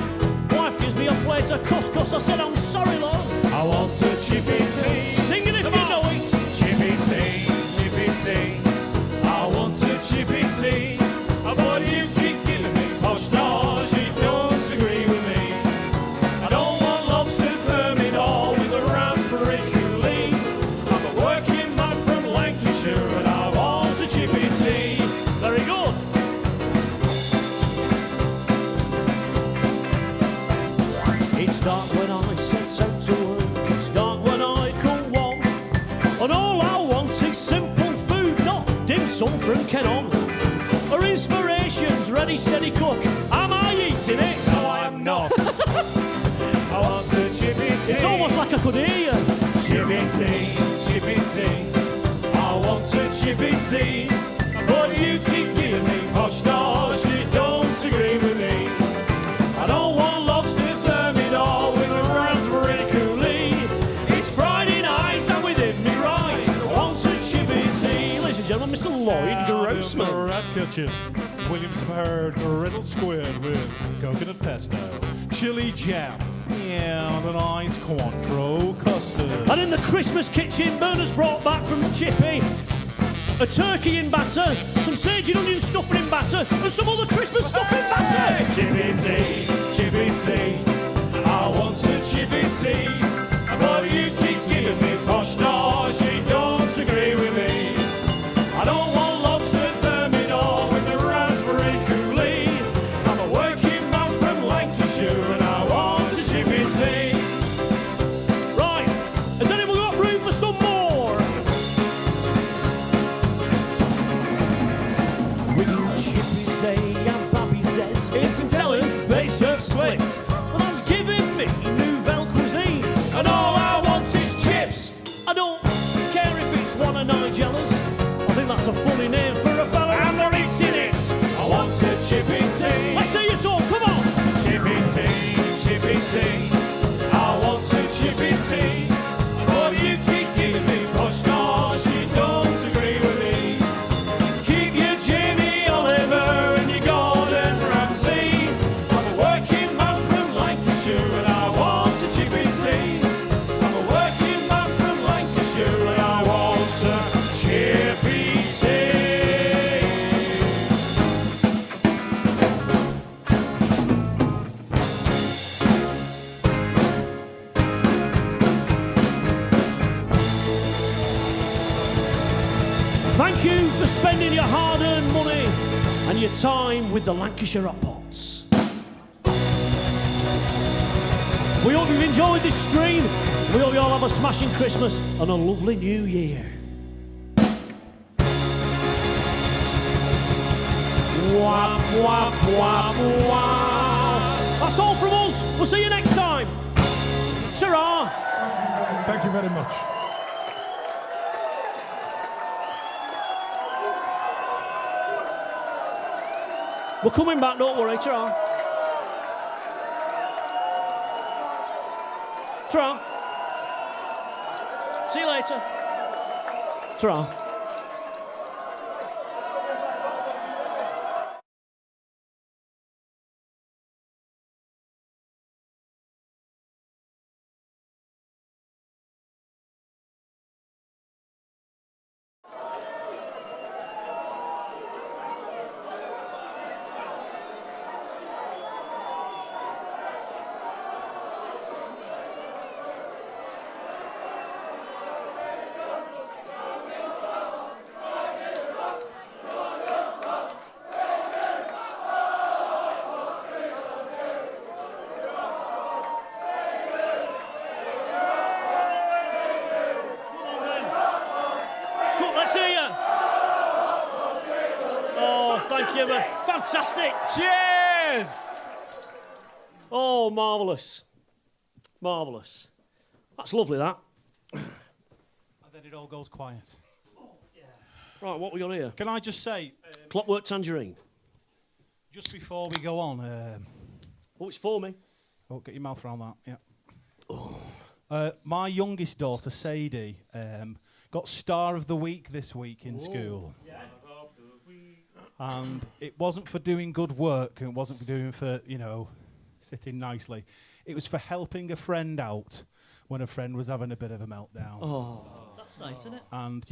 Wife gives me a plate of couscous, I said I'm sorry, love. I want a chippy tea. Sing it if you know it. Chippy tea, chippy tea. I want a chippy tea. But you keep giving me posh stars, you don't agree with me. I don't want lobster thermidor with a raspberry coulis. I'm a working man from Lancashire and I want a chippy tea. Very good. It's dark when I set out to work. It's dark when I come home. And all I want is simple food, not dim sum from Kenon. Or inspirations, ready, steady cook. Am I eating it? No, I'm not. I want a chippy tea. It's almost like I could hear you. Chippy tea, chippy tea. I want a chippy tea. But you keep giving me posh stars, you don't agree with me. I don't want lobster thermidor with a raspberry coulis. It's Friday night and within me right. I want a chippy tea. Ladies and gentlemen, Mr. Lloyd Grossman. Rat Kitchen, Williamsburg griddle squid with coconut pesto, chili jam, and an ice Cointreau custard. And in the Christmas kitchen, Bernard's brought back from Chippy a turkey in batter, some sage and onion stuffing in batter, and some other Christmas stuff in batter. Chippy tea, I want a chippy tea. But you keep giving me posh stars, you don't agree with me. I don't want lobster thermidor with a raspberry coulis. I'm a working man from Lancashire and I want a chippy tea. Right, has anyone got room for some more? With chippies they and babby says It's intelligence, they serve splits. Well, that's giving me nouvelle cuisine. And all I want is chips. I don't care if it's one of Nigella's. I think that's a funny name for a fella. And they're eating it. I want a chippy tea. Let's see it all, come on. Chippy tea, I want a chippy tea. But you keep giving me posh stars, you don't agree with me. Keep your Jamie Oliver and your Gordon Ramsay. I'm a working man from Lancashire and I want a chippy tea. I'm a working man from Lancashire and I want a chippy tea. Thank you for spending your hard-earned money and your time with the Lancashire Hotpots. We hope you've enjoyed this stream. We hope you all have a smashing Christmas and a lovely New Year. Wah, wah, wah, wah. That's all from us. We'll see you next time. Ta-ra. Thank you very much. We're coming back, don't worry. Ta-ra. Ta-ra. See you later. Ta-ra. thank you, man. Fantastic. Cheers! Oh, marvellous. Marvellous. That's lovely, that. And then it all goes quiet. Right, what we got here? Can I just say, Clockwork Tangerine. just before we go on, Oh, it's for me. oh, get your mouth around that, yeah. My youngest daughter, Sadie, got Star of the Week this week in school. And it wasn't for doing good work, and it wasn't for sitting nicely. It was for helping a friend out when a friend was having a bit of a meltdown. Oh. That's nice, isn't it? And,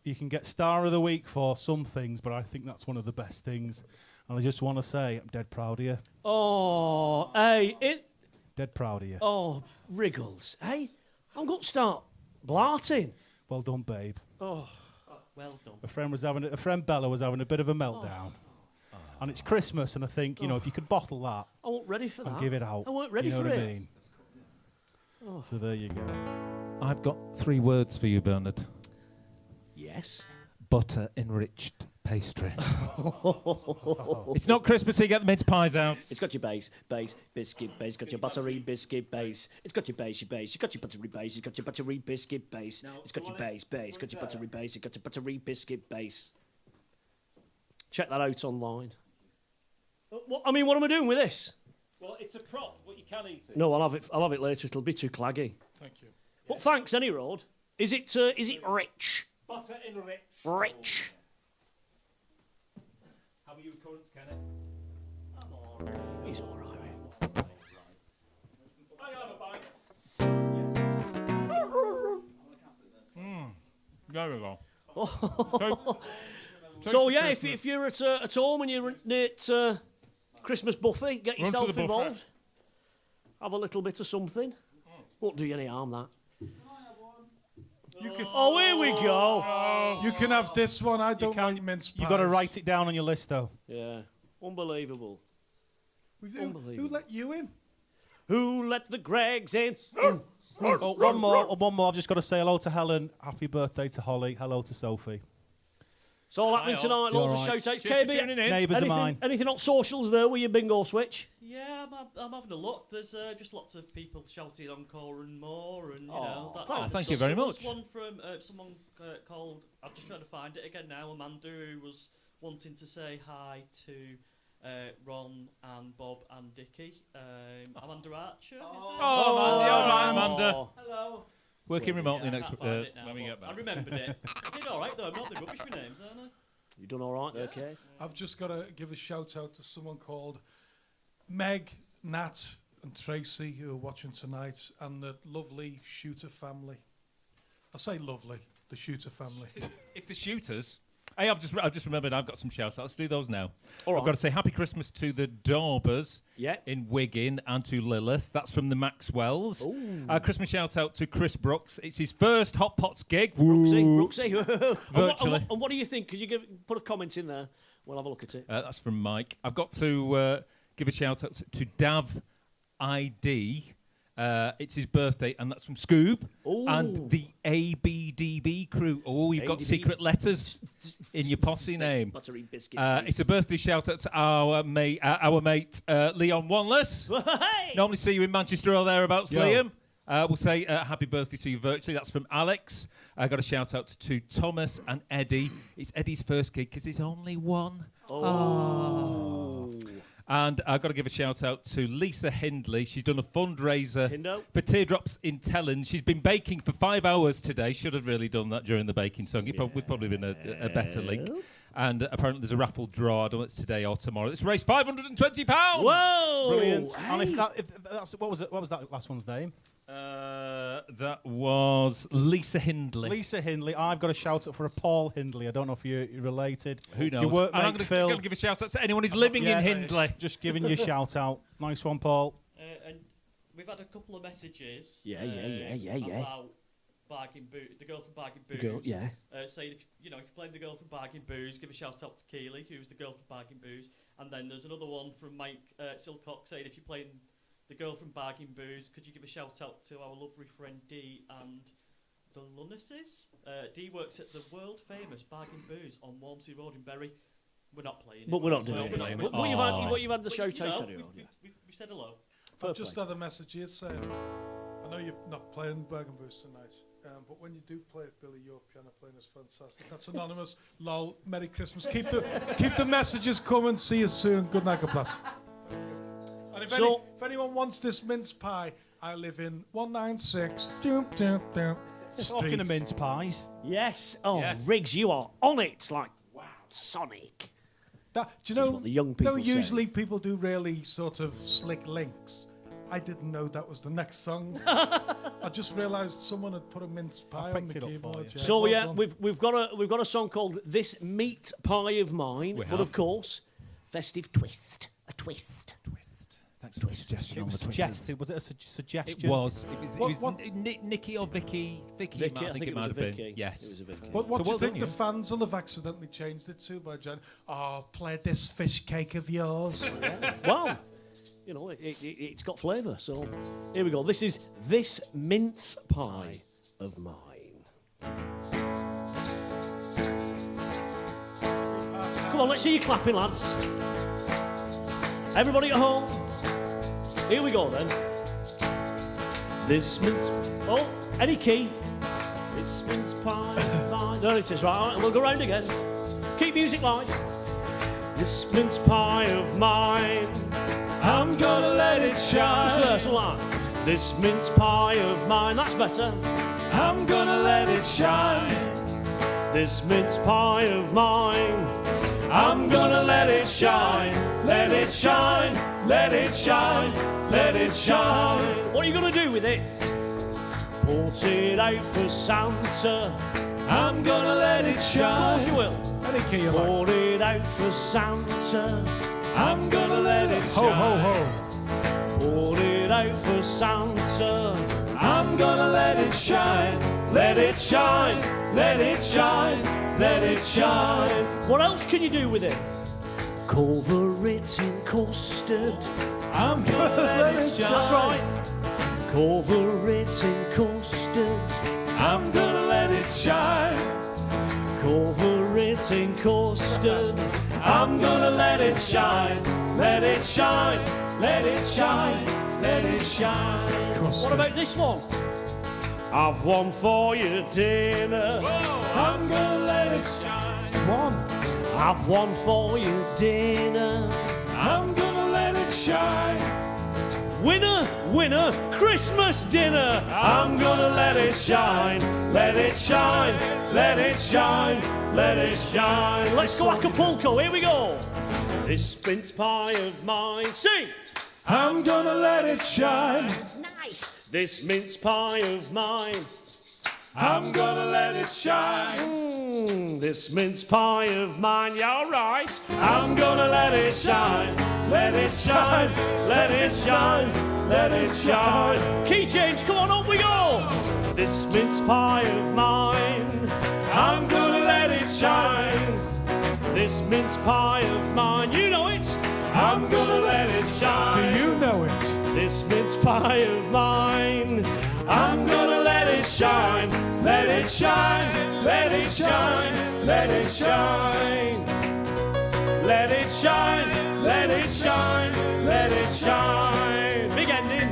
you can get Star of the Week for some things, but I think that's one of the best things. And I just want to say, I'm dead proud of you. Oh, hey, Dead proud of you. Oh, Wriggles. Hey, I'm going to start blarting. Well done, babe. Oh. Well done. A friend Bella was having a bit of a meltdown. And it's Christmas, and I think, if you could bottle that I wasn't ready for that. and give it out. I weren't ready you know for what it. I mean? So there you go. I've got 3 words for you, Bernard. Yes. Butter enriched pastry. It's not Christmas, so you get the mince pies out. It's got your base, biscuit base, got your buttery biscuit base. It's got your base, you got your buttery base, you got your buttery biscuit base. It's got your base, got your buttery base, you got your buttery biscuit base. Check that out online. What am I doing with this? Well, it's a prop, but you can eat it. No, I'll have it later. It'll be too claggy. Thank you. But thanks, any road. Is it rich? Butter enriched. Rich. How are you currents, Kenneth? He's all right. I have a bite. There we go. So yeah, if you're at home and you're at Christmas buffet, get yourself involved. Have a little bit of something. Won't do you any harm, that. You can, Oh, here we go. you can have this one. I don't like mince pies. You've got to write it down on your list, though. Yeah, unbelievable. Who let you in? Who let the Gregs in? Oh, one more. I've just got to say hello to Helen. Happy birthday to Holly. Hello to Sophie. It's all happening tonight. You're Lots of all right. shout-outs. Cheers for KB, tuning in. Neighbours of mine. anything on socials there with your bingo switch? Yeah, I'm having a look. There's just lots of people shouting encore and more, and thank you very There was much. one from someone called. I'm just trying to find it again now. Amanda, who was wanting to say hi to Ron and Bob and Dickie. Amanda Archer. Is it? Oh, Amanda. All right, Amanda. Hello. Working remotely Yeah, I next can't find it now, when we but get back. I remembered it. I did all right though. I'm not the rubbish with names, aren't I? You done all right? Okay. I've just got to give a shout out to someone called Meg, Nat, and Tracy who are watching tonight, and the lovely Shooter family. I say lovely, the Shooter family. If the shooters... Hey, I've just remembered I've got some shout-outs. Let's do those now. All right. I've got to say happy Christmas to the Daubers in Wigan and to Lilith. That's from the Maxwells. Christmas shout-out to Chris Brooks. It's his first Hotpots gig. Brooksy. Virtually. And what do you think? Could you put a comment in there? We'll have a look at it. That's from Mike. I've got to give a shout-out to Dav ID. It's his birthday, and that's from Scoob and the ABDB crew. Oh, you've got ABDB. secret letters in your posse name. Buttery biscuit. It's a birthday shout-out to our mate Leon Wanless. Hey! Normally see you in Manchester or thereabouts, Yo. Liam. We'll say happy birthday to you virtually. That's from Alex. I got a shout-out to Thomas and Eddie. It's Eddie's first gig because he's only one. And I've got to give a shout-out to Lisa Hindley. She's done a fundraiser Hindo. for Teardrops in Tellon. She's been baking for 5 hours today. Should have really done that during the baking song. It would probably been a better link. And apparently there's a raffle draw. I don't know if it's today or tomorrow. Let's raise £520. Whoa! Brilliant. Hey. And if that's what was that last one's name? That was Lisa Hindley. Lisa Hindley. I've got a shout out for a Paul Hindley. I don't know if you're related. Who knows? Your And I'm workmate Phil. going to give a shout-out to anyone who's living in Hindley. Just giving you a shout out. Nice one, Paul. And we've had a couple of messages. Yeah. About the girl from Bargain Booze. Saying if you're playing the girl from Bargain Booze, give a shout out to Keely, who's the girl from Bargain Booze. And then there's another one from Mike Silcock saying if you're playing the girl from Bargain Booze, could you give a shout out to our lovely friend Dee and the Lunnesses? Dee works at the world famous Bargain Booze on Walmsley Road in Bury. We're not playing. But it. we're not doing it. playing But it. you've had the show taste anyway. We said hello. I've just had a message here saying, I know you're not playing Bergen Boost tonight, but when you do play it, Billy, your piano playing is fantastic. That's anonymous. Lol. Merry Christmas. Keep the messages coming. See you soon. Good night, God bless. And if anyone wants this mince pie, I live in 196. Talking of mince pies. Yes. Oh, Yes. Riggs, you are on it. Like, wow, Sonic. Do you Just know, what the young people say. usually people do really sort of slick links. I didn't know that was the next song. I just realised someone had put a mince pie on picked the it up for keyboard. you. So well yeah, done. we've got a song called "This Meat Pie of Mine," We but have. of course, festive twist, a twist. Thanks for the suggestion It on was the Twitter. suggested. Was it a It suggestion? was. It was What- Nikki or Vicky? Vicky, Vicky, I think it was might a have Vicky. been. Yes. It was a Vicky. What So do you well think done, the you. fans will have accidentally changed it to by Jen? Oh, play this fish cake of yours. Well, you know, it's got flavour. So here we go. This is "This Mince Pie of Mine." Come on, let's see you clapping, lads. Everybody at home. Here we go then. This mince. Oh, any key. This mince pie of mine. There it is, right? All right, we'll go round again. Keep music live. This mince pie of mine. I'm gonna let it shine. Just there, so like. This mince pie of mine. That's better. I'm gonna let it shine. This mince pie of mine. I'm gonna let it shine. Let it shine. Let it shine. Let it shine. What are you gonna do with it? Put it out for Santa. I'm gonna let it Of shine. course you will. Any key you like. Put it out for Santa. I'm gonna let it Ho, shine. ho, ho. Put it out for Santa. I'm gonna let it shine. Let it shine. Let it shine. Let it shine. What else can you do with it? Cover it in custard. I'm gonna let it shine. That's right. Cover it in custard. I'm gonna let it shine. Cover it in custard. I'm gonna let it shine. Let it shine. Let it shine. Let it shine. What about this one? Have one for your dinner. I'm gonna let it shine. One. Have one for your dinner. I'm gonna let it shine. Winner, winner, Christmas dinner. I'm gonna let it shine. Let it shine. Let it shine. Let it shine. Let's go Acapulco. Here we go. This mince pie of mine. Sing. I'm gonna let it shine. This mince pie of mine. I'm gonna let it shine. This mince pie of mine. Yeah, all right. I'm gonna let it shine. Let it shine. Let it shine. Let it shine. Key change. Come on, up we go. This mince pie of mine. I'm gonna let it shine. This mince pie of mine. You know it. I'm gonna let it shine. Do you know it? This mince pie of mine. I'm gonna let it shine. Let it shine. Let it shine. Let it shine. Let it shine. Let it shine. Let it shine. Big ending.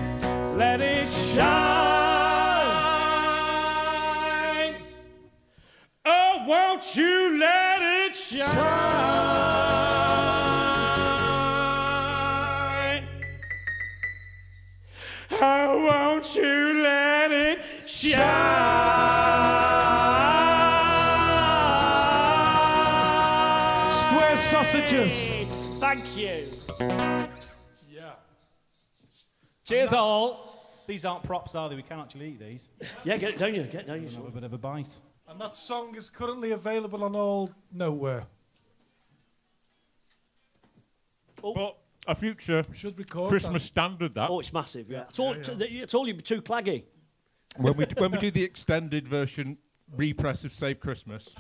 Let it shine. Oh, won't you let it shine? Oh, won't you let it shine? Square sausages. Thank you. Yeah. Cheers, all. These aren't props, are they? We can actually eat these. Yeah, get it down you. Get it down you. Have a bit of a bite. And that song is currently available on all nowhere. But a future Should record Christmas standard that. Oh, it's massive. Yeah. I told you it'd be too claggy. When we do the extended version repress of Save Christmas,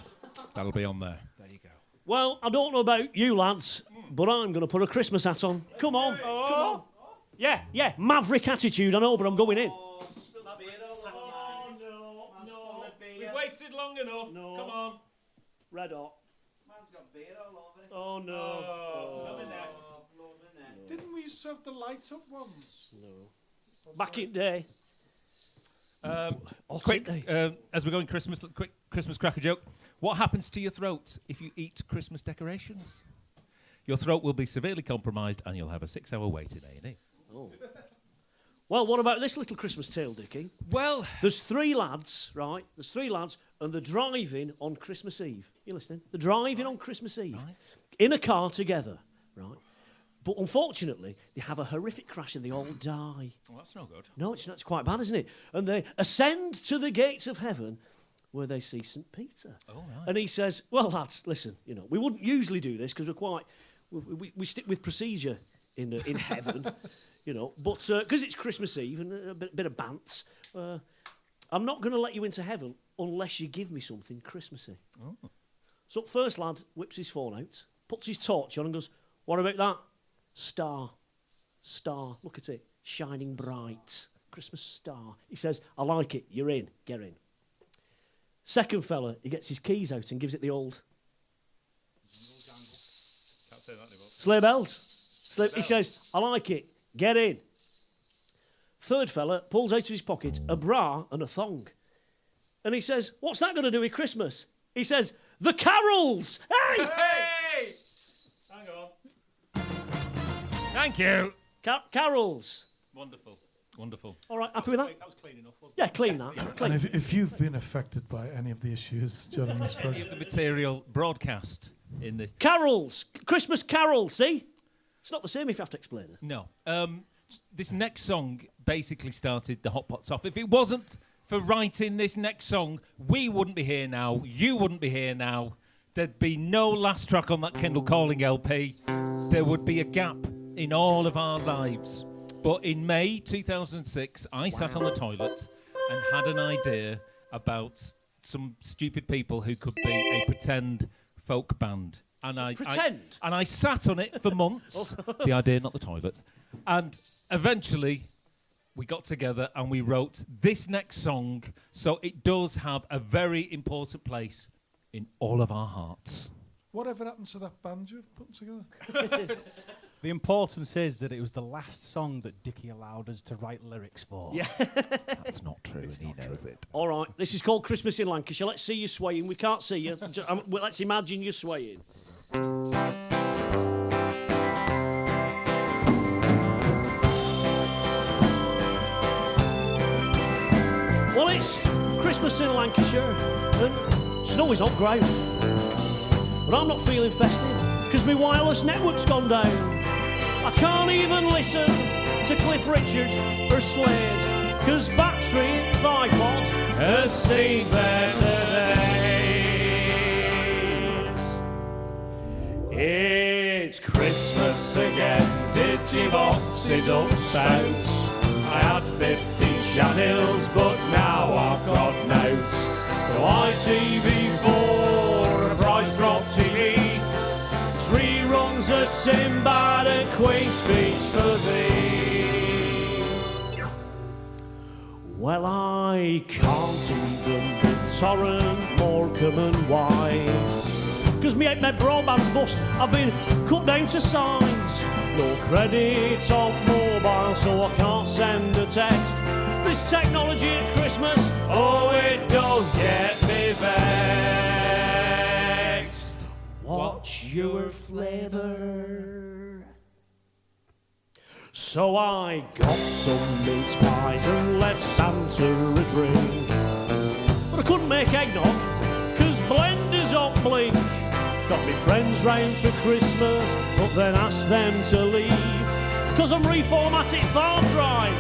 that'll be on there. There you go. Well, I don't know about you lads, but I'm going to put a Christmas hat on. Come on. Come on. Yeah, yeah. Maverick attitude, I know, but I'm going in. We've waited long enough. No. Come on. Red hot. Man's got beer all over it. Oh, no. Didn't we used to have the light up ones? No. Back in day. Quick, as we're going Christmas, quick Christmas cracker joke. What happens to your throat if you eat Christmas decorations? Your throat will be severely compromised and you'll have a 6-hour wait in A&E. Oh. Well, what about this little Christmas tale, Dickie? Well... There's 3 lads, right? There's 3 lads, and they're driving on Christmas Eve. You listening? They're driving on Christmas Eve. Right. In a car together, right? But unfortunately, they have a horrific crash and they all die. Well, that's no good. No, it's not. It's quite bad, isn't it? And they ascend to the gates of heaven where they see St. Peter. Oh, right. And he says, well, lads, listen, we wouldn't usually do this because we stick with procedure in heaven, but because it's Christmas Eve and a bit of bants, I'm not going to let you into heaven unless you give me something Christmassy. Oh. So first lad whips his phone out, puts his torch on and goes, what about that? Star, look at it, shining bright, Christmas star. He says, I like it, you're in, get in. Second fella, he gets his keys out and gives it the old... Can't say that anymore. Sleigh bells. He says, I like it, get in. Third fella pulls out of his pocket a bra and a thong. And he says, what's that going to do with Christmas? He says, the carols! Hey! Hey! Hang on. Thank you. Carols. Wonderful. All right, happy with that? That was clean enough, wasn't Yeah, clean that. Clean. And if you've been affected by any of the issues during this Any program, of the material broadcast in this... Carols. Christmas carols, see? It's not the same if you have to explain it. No. This next song basically started the Hotpots off. If it wasn't for writing this next song, we wouldn't be here now. You wouldn't be here now. There'd be no last track on that Kindle Calling LP. There would be a gap in all of our lives. But in May 2006, I sat on the toilet and had an idea about some stupid people who could be a pretend folk band. And I sat on it for months. The idea, not the toilet. And eventually, we got together and we wrote this next song. So it does have a very important place in all of our hearts. whatever happened to that band you've put together? The importance is that it was the last song that Dickie allowed us to write lyrics for. Yeah. That's not true, and he knows it. All right, this is called Christmas in Lancashire. Let's see you swaying. We can't see you. Well, let's imagine you swaying. Well, it's Christmas in Lancashire, and snow is on ground. But I'm not feeling festive, because my wireless network's gone down. I can't even listen to Cliff Richard or Slade, because battery Thigh-Pod has seen better days. It's Christmas again, Digibox is up spouts. I had 50 channels, but now I've got notes. No ITV4, a price drop TV. Reruns of Sinbad and Queen Speech for thee. Well, I can't even be torrent, Morecambe and Wise, because me broadband's bust, I've been cut down to size. No credit on mobile, so I can't send a text. This technology at Christmas, oh, it does get me vexed. What's your flavour? So I got some mince pies and left Santa a drink. But I couldn't make eggnog, cause Blender's on blink. Got me friends round for Christmas, but then asked them to leave, cause I'm reformatting farm drive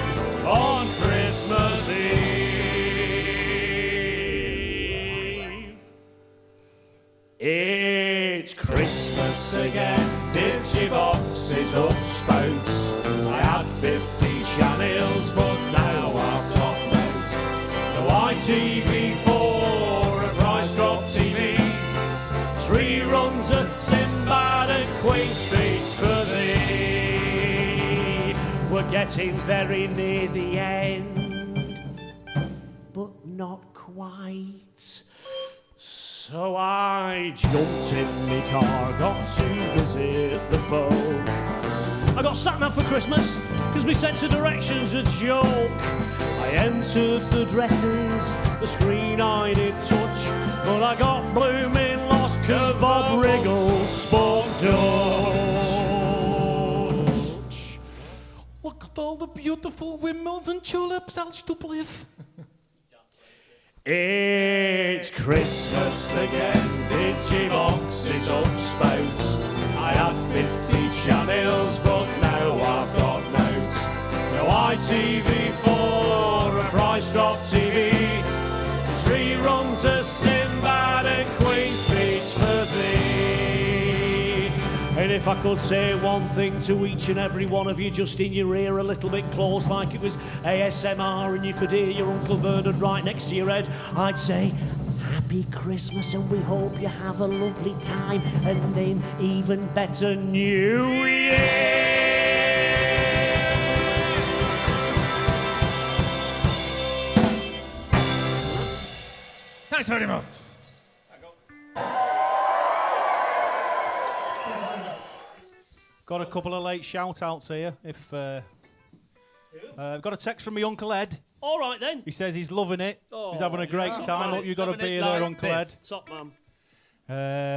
on Christmas Eve. It's Christmas again, Digibox is up spouts. I had 50 channels, but now I've got notes. No ITV4, a price drop TV. Reruns of Sinbad and Queen Speech for thee. We're getting very near the end, but not quite. So I jumped in my car, got to visit the folk. I got sat nav for Christmas, cause me sense of direction's a joke. I entered the dresses, the screen I did touch, but I got blooming lost cause Bob Riggle spoke Dutch. Look at all the beautiful windmills and tulips, alsjeblieft. It's Christmas again, digiboxes up spouts. I had 50 channels, but now I've got notes. No ITV4, a price drop TV. Three runs of Sinbad and Queen's Speech for thee. And if I could say one thing to each and every one of you, just in your ear a little bit close, like it was ASMR and you could hear your Uncle Bernard right next to your head, I'd say, Happy Christmas and we hope you have a lovely time and an even better New Year! Thanks very much. Got a couple of late shout-outs here. I've got a text from my Uncle Ed. All right then. He says he's loving it. He's having a great time. Hope you've got a beer there, Uncle Ed. Top man.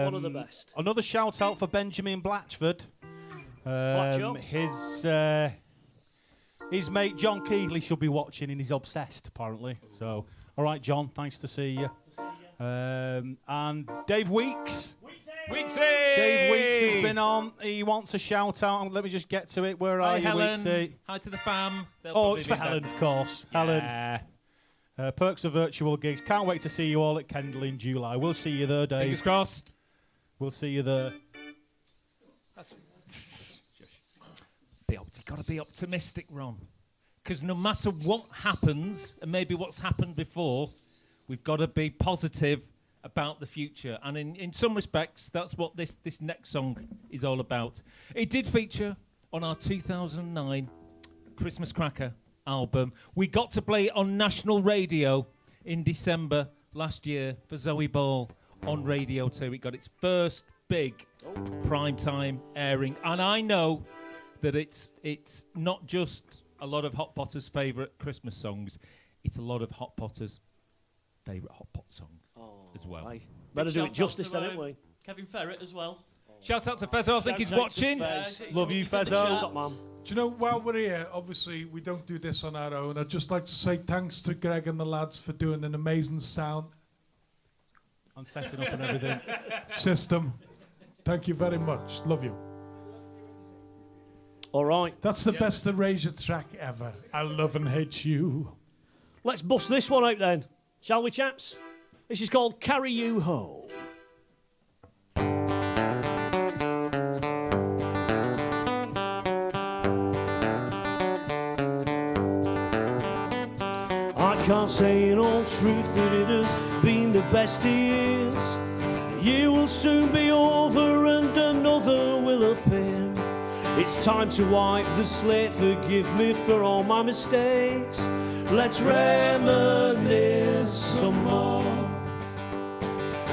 One of the best. Another shout-out for Benjamin Blatchford. His mate John Keighley should be watching and he's obsessed, apparently. So, all right, John, nice to see you. And Dave Weeks. Weeksy! Dave Weeks has been on. He wants a shout out. Let me just get to it. Where are you, Helen. Weeksy? Hi to the fam. It's for Helen, of course. Yeah. Helen. Perks of virtual gigs. Can't wait to see you all at Kendal in July. We'll see you there, Dave. Fingers crossed. We'll see you there. You've got to be optimistic, Ron. Because no matter what happens, and maybe what's happened before, we've got to be positive about the future. And in some respects, that's what this next song is all about. It did feature on our 2009 Christmas Cracker album. We got to play it on national radio in December last year for Zoe Ball on Radio 2. It got its first big primetime airing. And I know that it's not just a lot of Hot Potters' favourite Christmas songs, it's a lot of Hot Potters' favourite Hot Pot song as well. Aye. Better do it justice then, haven't we? Kevin Ferret as well. Shout out to Fezzo, I think he's watching. Love you, Fezzo. Top man. Do you know, while we're here, obviously we don't do this on our own. I'd just like to say thanks to Greg and the lads for doing an amazing sound And setting up and everything. system. Thank you very much. Love you. All right. That's the best Erasure track ever. I love and hate you. Let's bust this one out then. Shall we, chaps? This is called Carry You Home. I can't say in all truth that it has been the best years. The year will soon be over and another will appear. It's time to wipe the slate, forgive me for all my mistakes. Let's reminisce some more,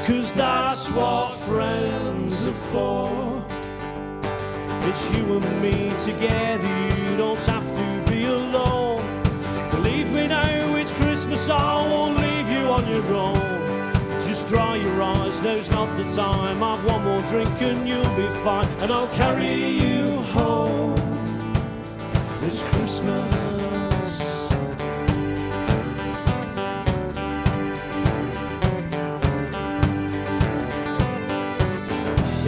'cause that's what friends are for. It's you and me together, you don't have to be alone. Believe me now, it's Christmas, I won't leave you on your own. Just dry your eyes, now's not the time. Have one more drink and you'll be fine. And I'll carry you home this Christmas.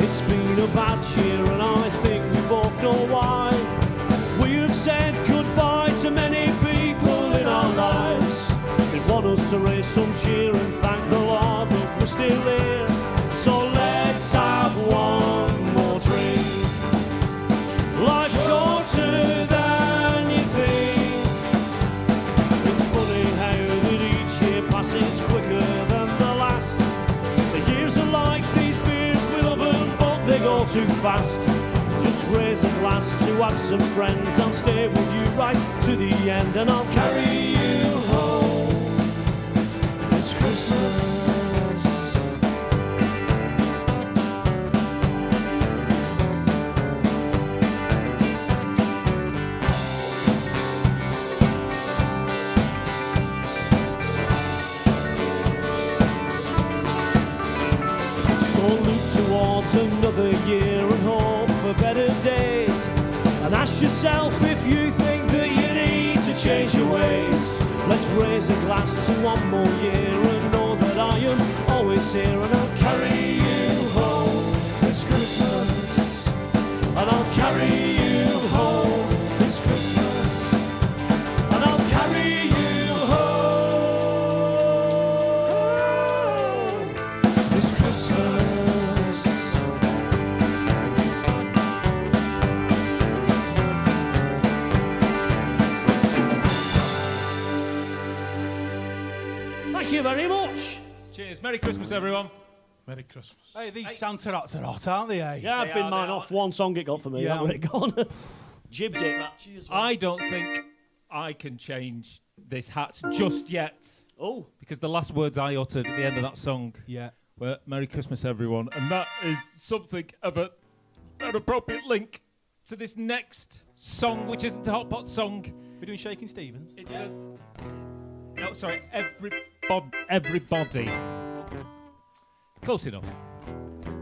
It's been a bad year and I think we both know why. We have said goodbye to many people in our lives. They want us to raise some cheer and thank the Lord that we're still here. So let's have one more drink. Life's shorter than you think. It's funny how that each year passes quicker than the last. The years are like these beers we love them, but they go too fast. Just raise a glass to have some friends. I'll stay with you right to the end and I'll carry you home this Christmas. out another year and hope for better days. And ask yourself if you think that you need to change your ways. Let's raise a glass to one more year and know that I am always here, and I'll carry you home this Christmas. And I'll carry you home this Christmas. And I'll carry you home this Christmas. Thank you very much. Cheers. Merry Christmas, everyone. Merry Christmas. Hey, these Santa hats are hot, aren't they, eh? Yeah, I've been mine off. One song it got for me. Yeah. That were it gone. Jibbed it. Scratchy as well. I don't think I can change this hat just yet. Oh. Because the last words I uttered at the end of that song Yeah. were Merry Christmas, everyone. And that is something of an appropriate link to this next song, which isn't a Hotpots song. We're doing Shaking Stevens. It's no, sorry, everybody. Close enough.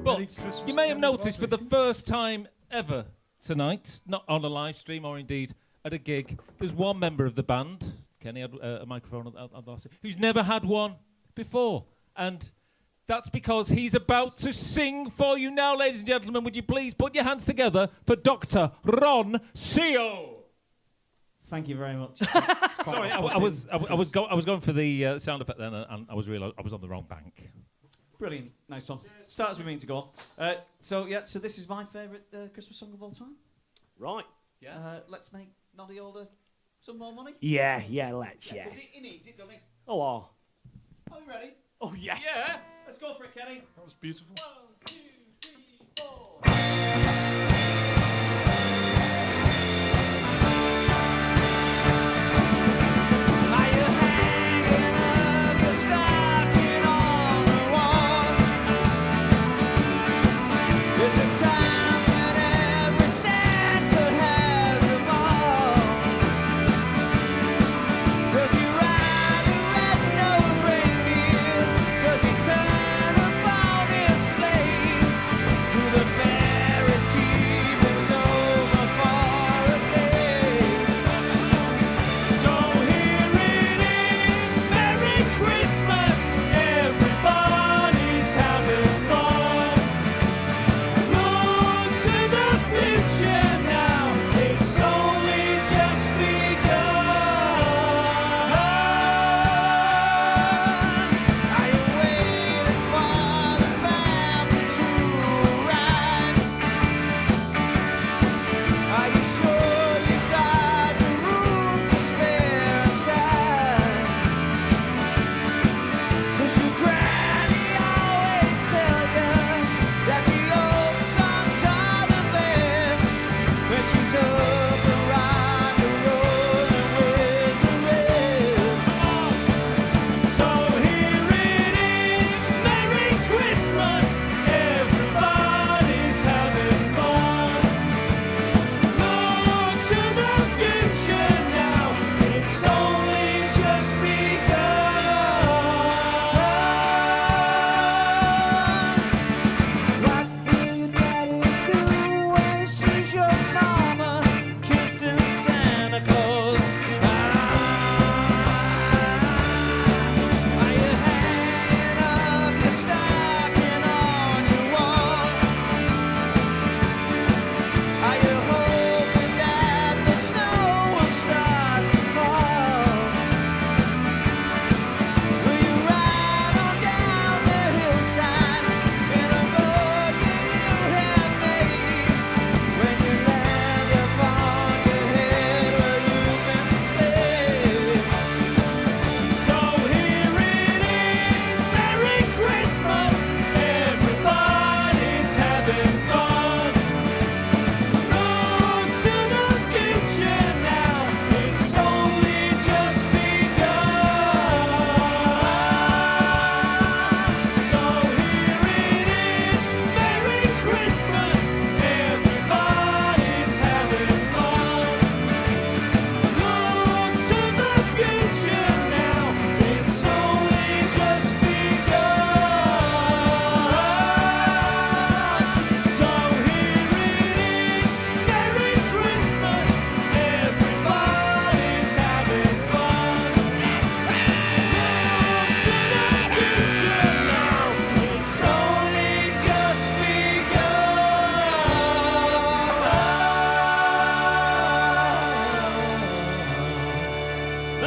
But Merry Christmas, you may have noticed for the everybody. first time ever tonight, not on a live stream or indeed at a gig, there's one member of the band, Kenny had a microphone on last year, who's never had one before. And that's because he's about to sing for you now, ladies and gentlemen. Would you please put your hands together for Dr. Ron Seo? Thank you very much. Sorry, I was going for the sound effect then, and I was on the wrong bank. Brilliant. Nice one. Start as we mean to go. So this is my favourite Christmas song of all time. Right. Yeah. Let's make Noddy Older some more money. Yeah, let's, yeah. Because he needs it, doesn't he? Oh, Are we ready? oh, yes. Yeah. Let's go for it, Kenny. That was beautiful. 1, 2, 3, 4. Are you hanging up your stocking on the wall? It's a time when every Santa has a ball. Does he ride the red-nosed reindeer? Does he turn upon his sleigh? Do the fairies keep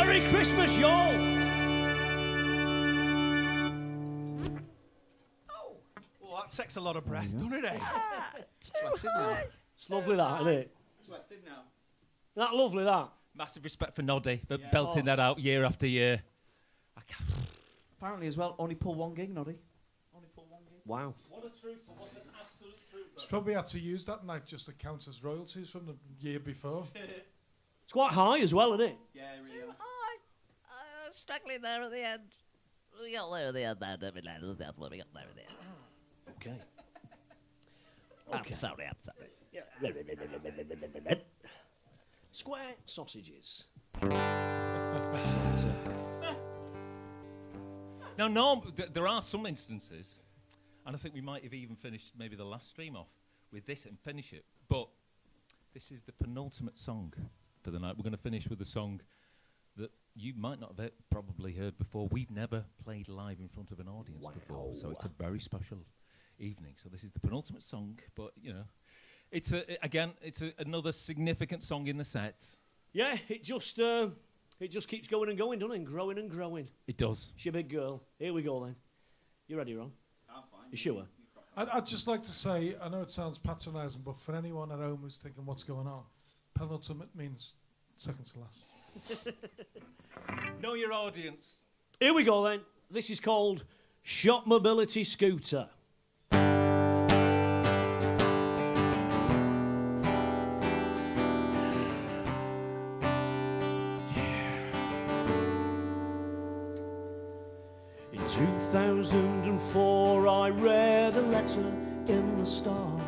Merry Christmas, y'all. Well, that takes a lot of breath, doesn't it? It's lovely, that, isn't it? Sweating now. That lovely, that. Massive respect for Noddy for belting that out year after year. Apparently as well, only pull one gig, Noddy. Only pull one gig. Wow. What a trooper, what an absolute trooper. He's probably had to use that night just to count as royalties from the year before. It's quite high as well, isn't it? Yeah, really. Struggling there at the end. We got there at the end, we got there at the end. Okay. I'm sorry. Square sausages. Now, Norm, there are some instances, and I think we might have even finished maybe the last stream off with this and finish it, but this is the penultimate song for the night. We're going to finish with a song that you might not have probably heard before. We've never played live in front of an audience before, so it's a very special evening. So this is the penultimate song, but, you know, it's another significant song in the set. Yeah, it just keeps going and going, doesn't it? And growing and growing. It does. She's a big girl. Here we go then. You ready, Ron? I'm fine. You sure? I'd just like to say, I know it sounds patronising, but for anyone at home who's thinking what's going on, penultimate means second to last. Know your audience. Here we go then. This is called Shop Mobility Scooter. In 2004 I read a letter in the Star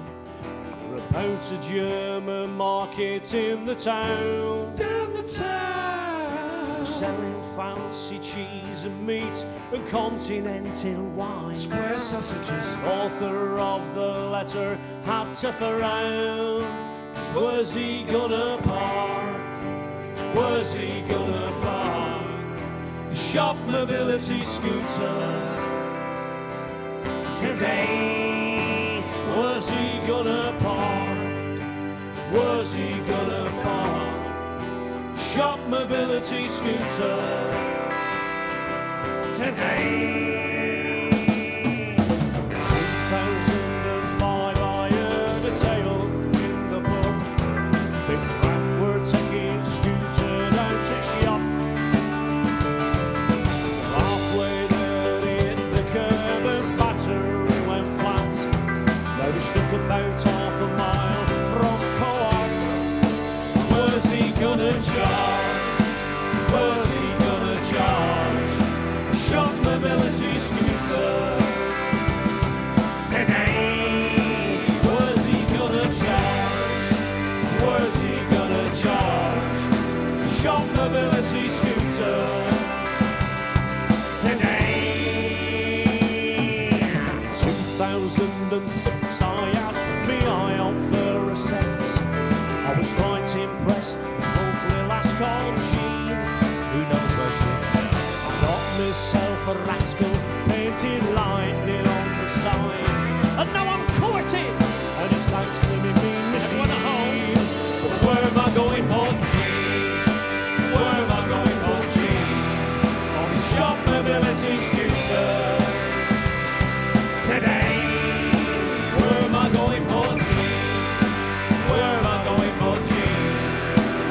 about a German market in the town. Down the town, selling fancy cheese and meat and continental wine. square sausages. Author of the letter had to frown. 'Cause was he gonna park? Was he gonna park? A shop mobility scooter today. Was he gonna park? Was he gonna park? Shop mobility scooter today. 2005 I heard a tale in the pub. Big Frank were taking scooter down to shop. Halfway there he hit the curb and battery went flat. Now he stuck about half a mile from Co-op. Was he gonna charge? Was he gonna charge? A shop mobility scooter today. Was he gonna charge? Was he gonna charge? A shop mobility scooter today. 2006 I had me eye on for a sense. I was trying to impress this lovely lass called Jean. Who knows where she is? I got myself a rascal painted lightning on the side. And now I'm quitting, and it's thanks to me mean machine. But where am I going for Jean? Where am I going for Jean? On his shop mobility scooter today. Where am I going for Jean? Where am I going for Jean?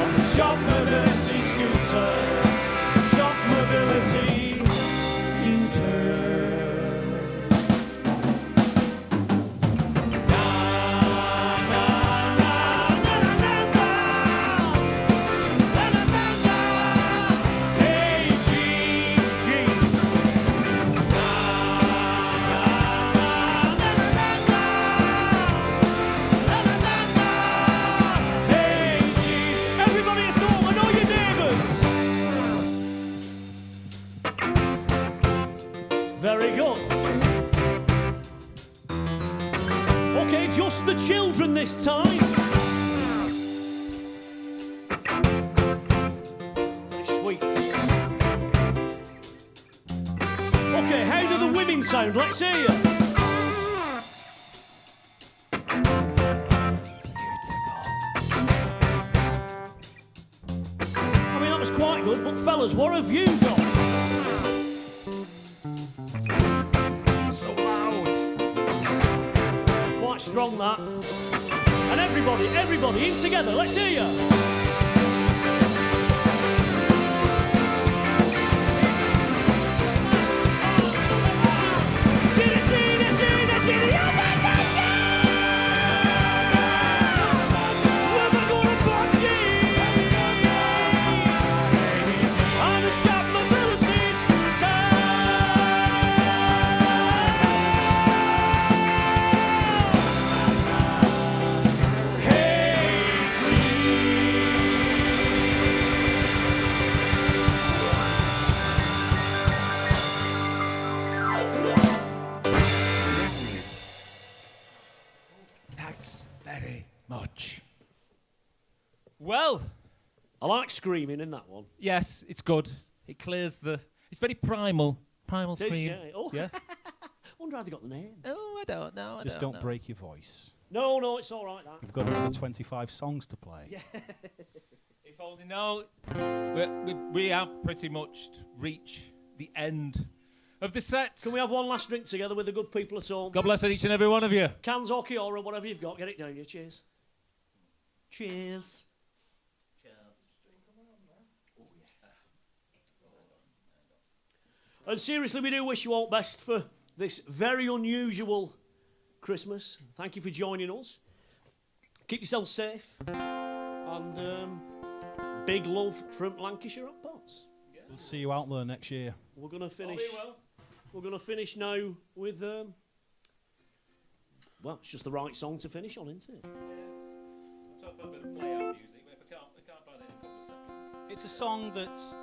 On the shop mobility scooter. Shop mobility scooter. Na, na, na, na, na, na. Na, na, na, na. Hey, Jean, Jean. Na, na, na, na, na, na. Na, na, na, na. Hey, Jean. Everybody at home, I know your neighbours. Very good. Okay, just the children this time. Very sweet. Okay, how do the women sound? Let's hear you. I mean, that was quite good, good, but fellas, what have you got? So loud. Quite strong, that. And everybody, in together, let's hear you. Thanks very much. Well, I like screaming in that one. yes, it's good. It clears the. It's very primal. Primal It is, scream. yeah. Oh. Yeah. Wonder how they got the name. Oh, I don't know. Just don't break your voice. No, it's all right, that. You've got another 25 songs to play. Yeah. If only no, we have pretty much reached the end of the set. Can we have one last drink together with the good people at home? God bless each and every one of you. Cans or Kiora, whatever you've got, get it down you. Cheers. Cheers. And seriously, we do wish you all best for this very unusual Christmas. Thank you for joining us. Keep yourself safe. And big love from Lancashire Hotpots. We'll see you out there next year. We're going to finish. We're going to finish now with. Well, it's just the right song to finish on, isn't it? It's a song that's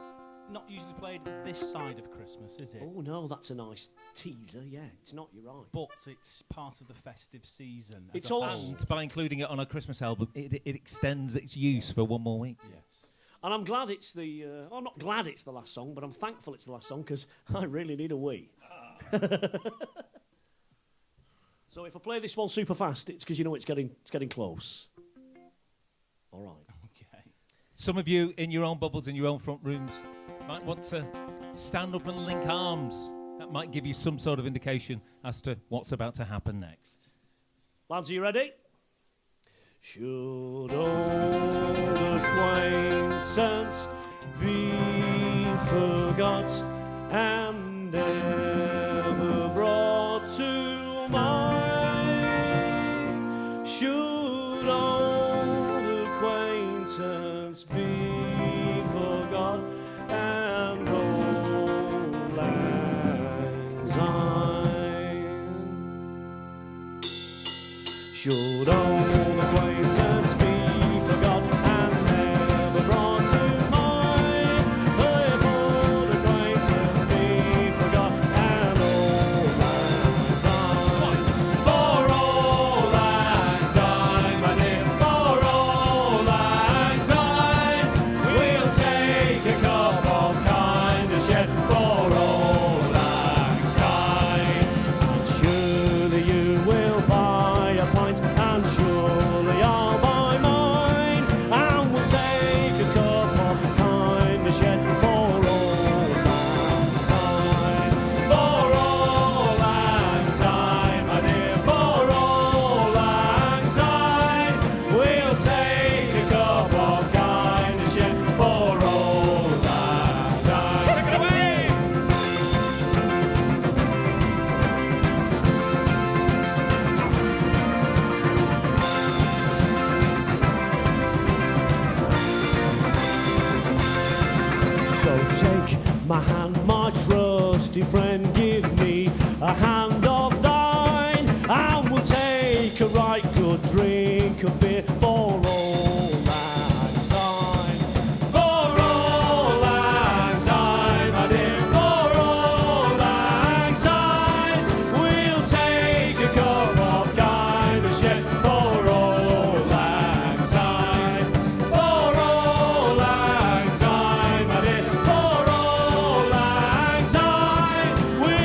not usually played this side of Christmas, is it? Oh no, that's a nice teaser. Yeah, it's not. You're right. But it's part of the festive season. It's as a also- whole. And by including it on a Christmas album, it extends its use for one more week. Yes. And I'm glad it's the. I'm not glad it's the last song, but I'm thankful it's the last song because I really need a wee. So if I play this one super fast, it's because you know it's getting close. All right. Okay. Some of you in your own bubbles, in your own front rooms, might want to stand up and link arms. That might give you some sort of indication as to what's about to happen next. Lads, are you ready? Should old acquaintance be forgot and never brought to mind? Should old acquaintance be forgot and old lang syne? Should old acquaintance be forgot and never brought to mind? If old acquaintance be forgot and old lang syne. For old lang syne, my dear, for old lang syne, we'll take a cup of kindness yet for old lang syne. And surely you will buy a pint, and surely I'll buy mine, and we'll take a cup of kindness yet for old lang syne. For old lang syne, my dear, for old lang syne, we'll take a cup of kindness yet for old lang syne. Take it away! So take my hand, my trusty friend, give me a hand of thine, and we'll take a right good drink of beer for old lang syne. For old lang syne, my dear, for old lang syne, we'll take a cup of kindness yet for old lang syne. For old lang syne, my dear, for old lang syne, we'll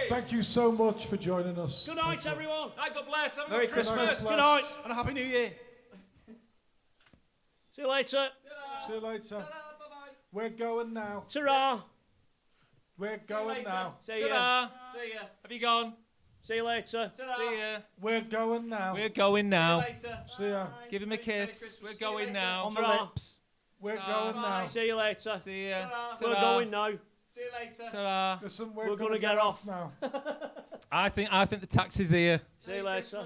Thank you so much for joining us. Good night, everyone. God bless. Have a Merry good Christmas. Christmas. Good night. And a happy new year. See you later. See you later. We're going now. Ta-ra. We're going now. See ya. Ta-da. See ya. Have you gone? See you later. See ya. We're going now. We're going now. Later. See ya. Give him a kiss. We're going now. On the Ta-ra. lips. We're going now. See you later. See ya. We're going now. See you later. Ta-ra. Listen, We're we're gonna gonna get off. now. I think the taxi's here. See you later.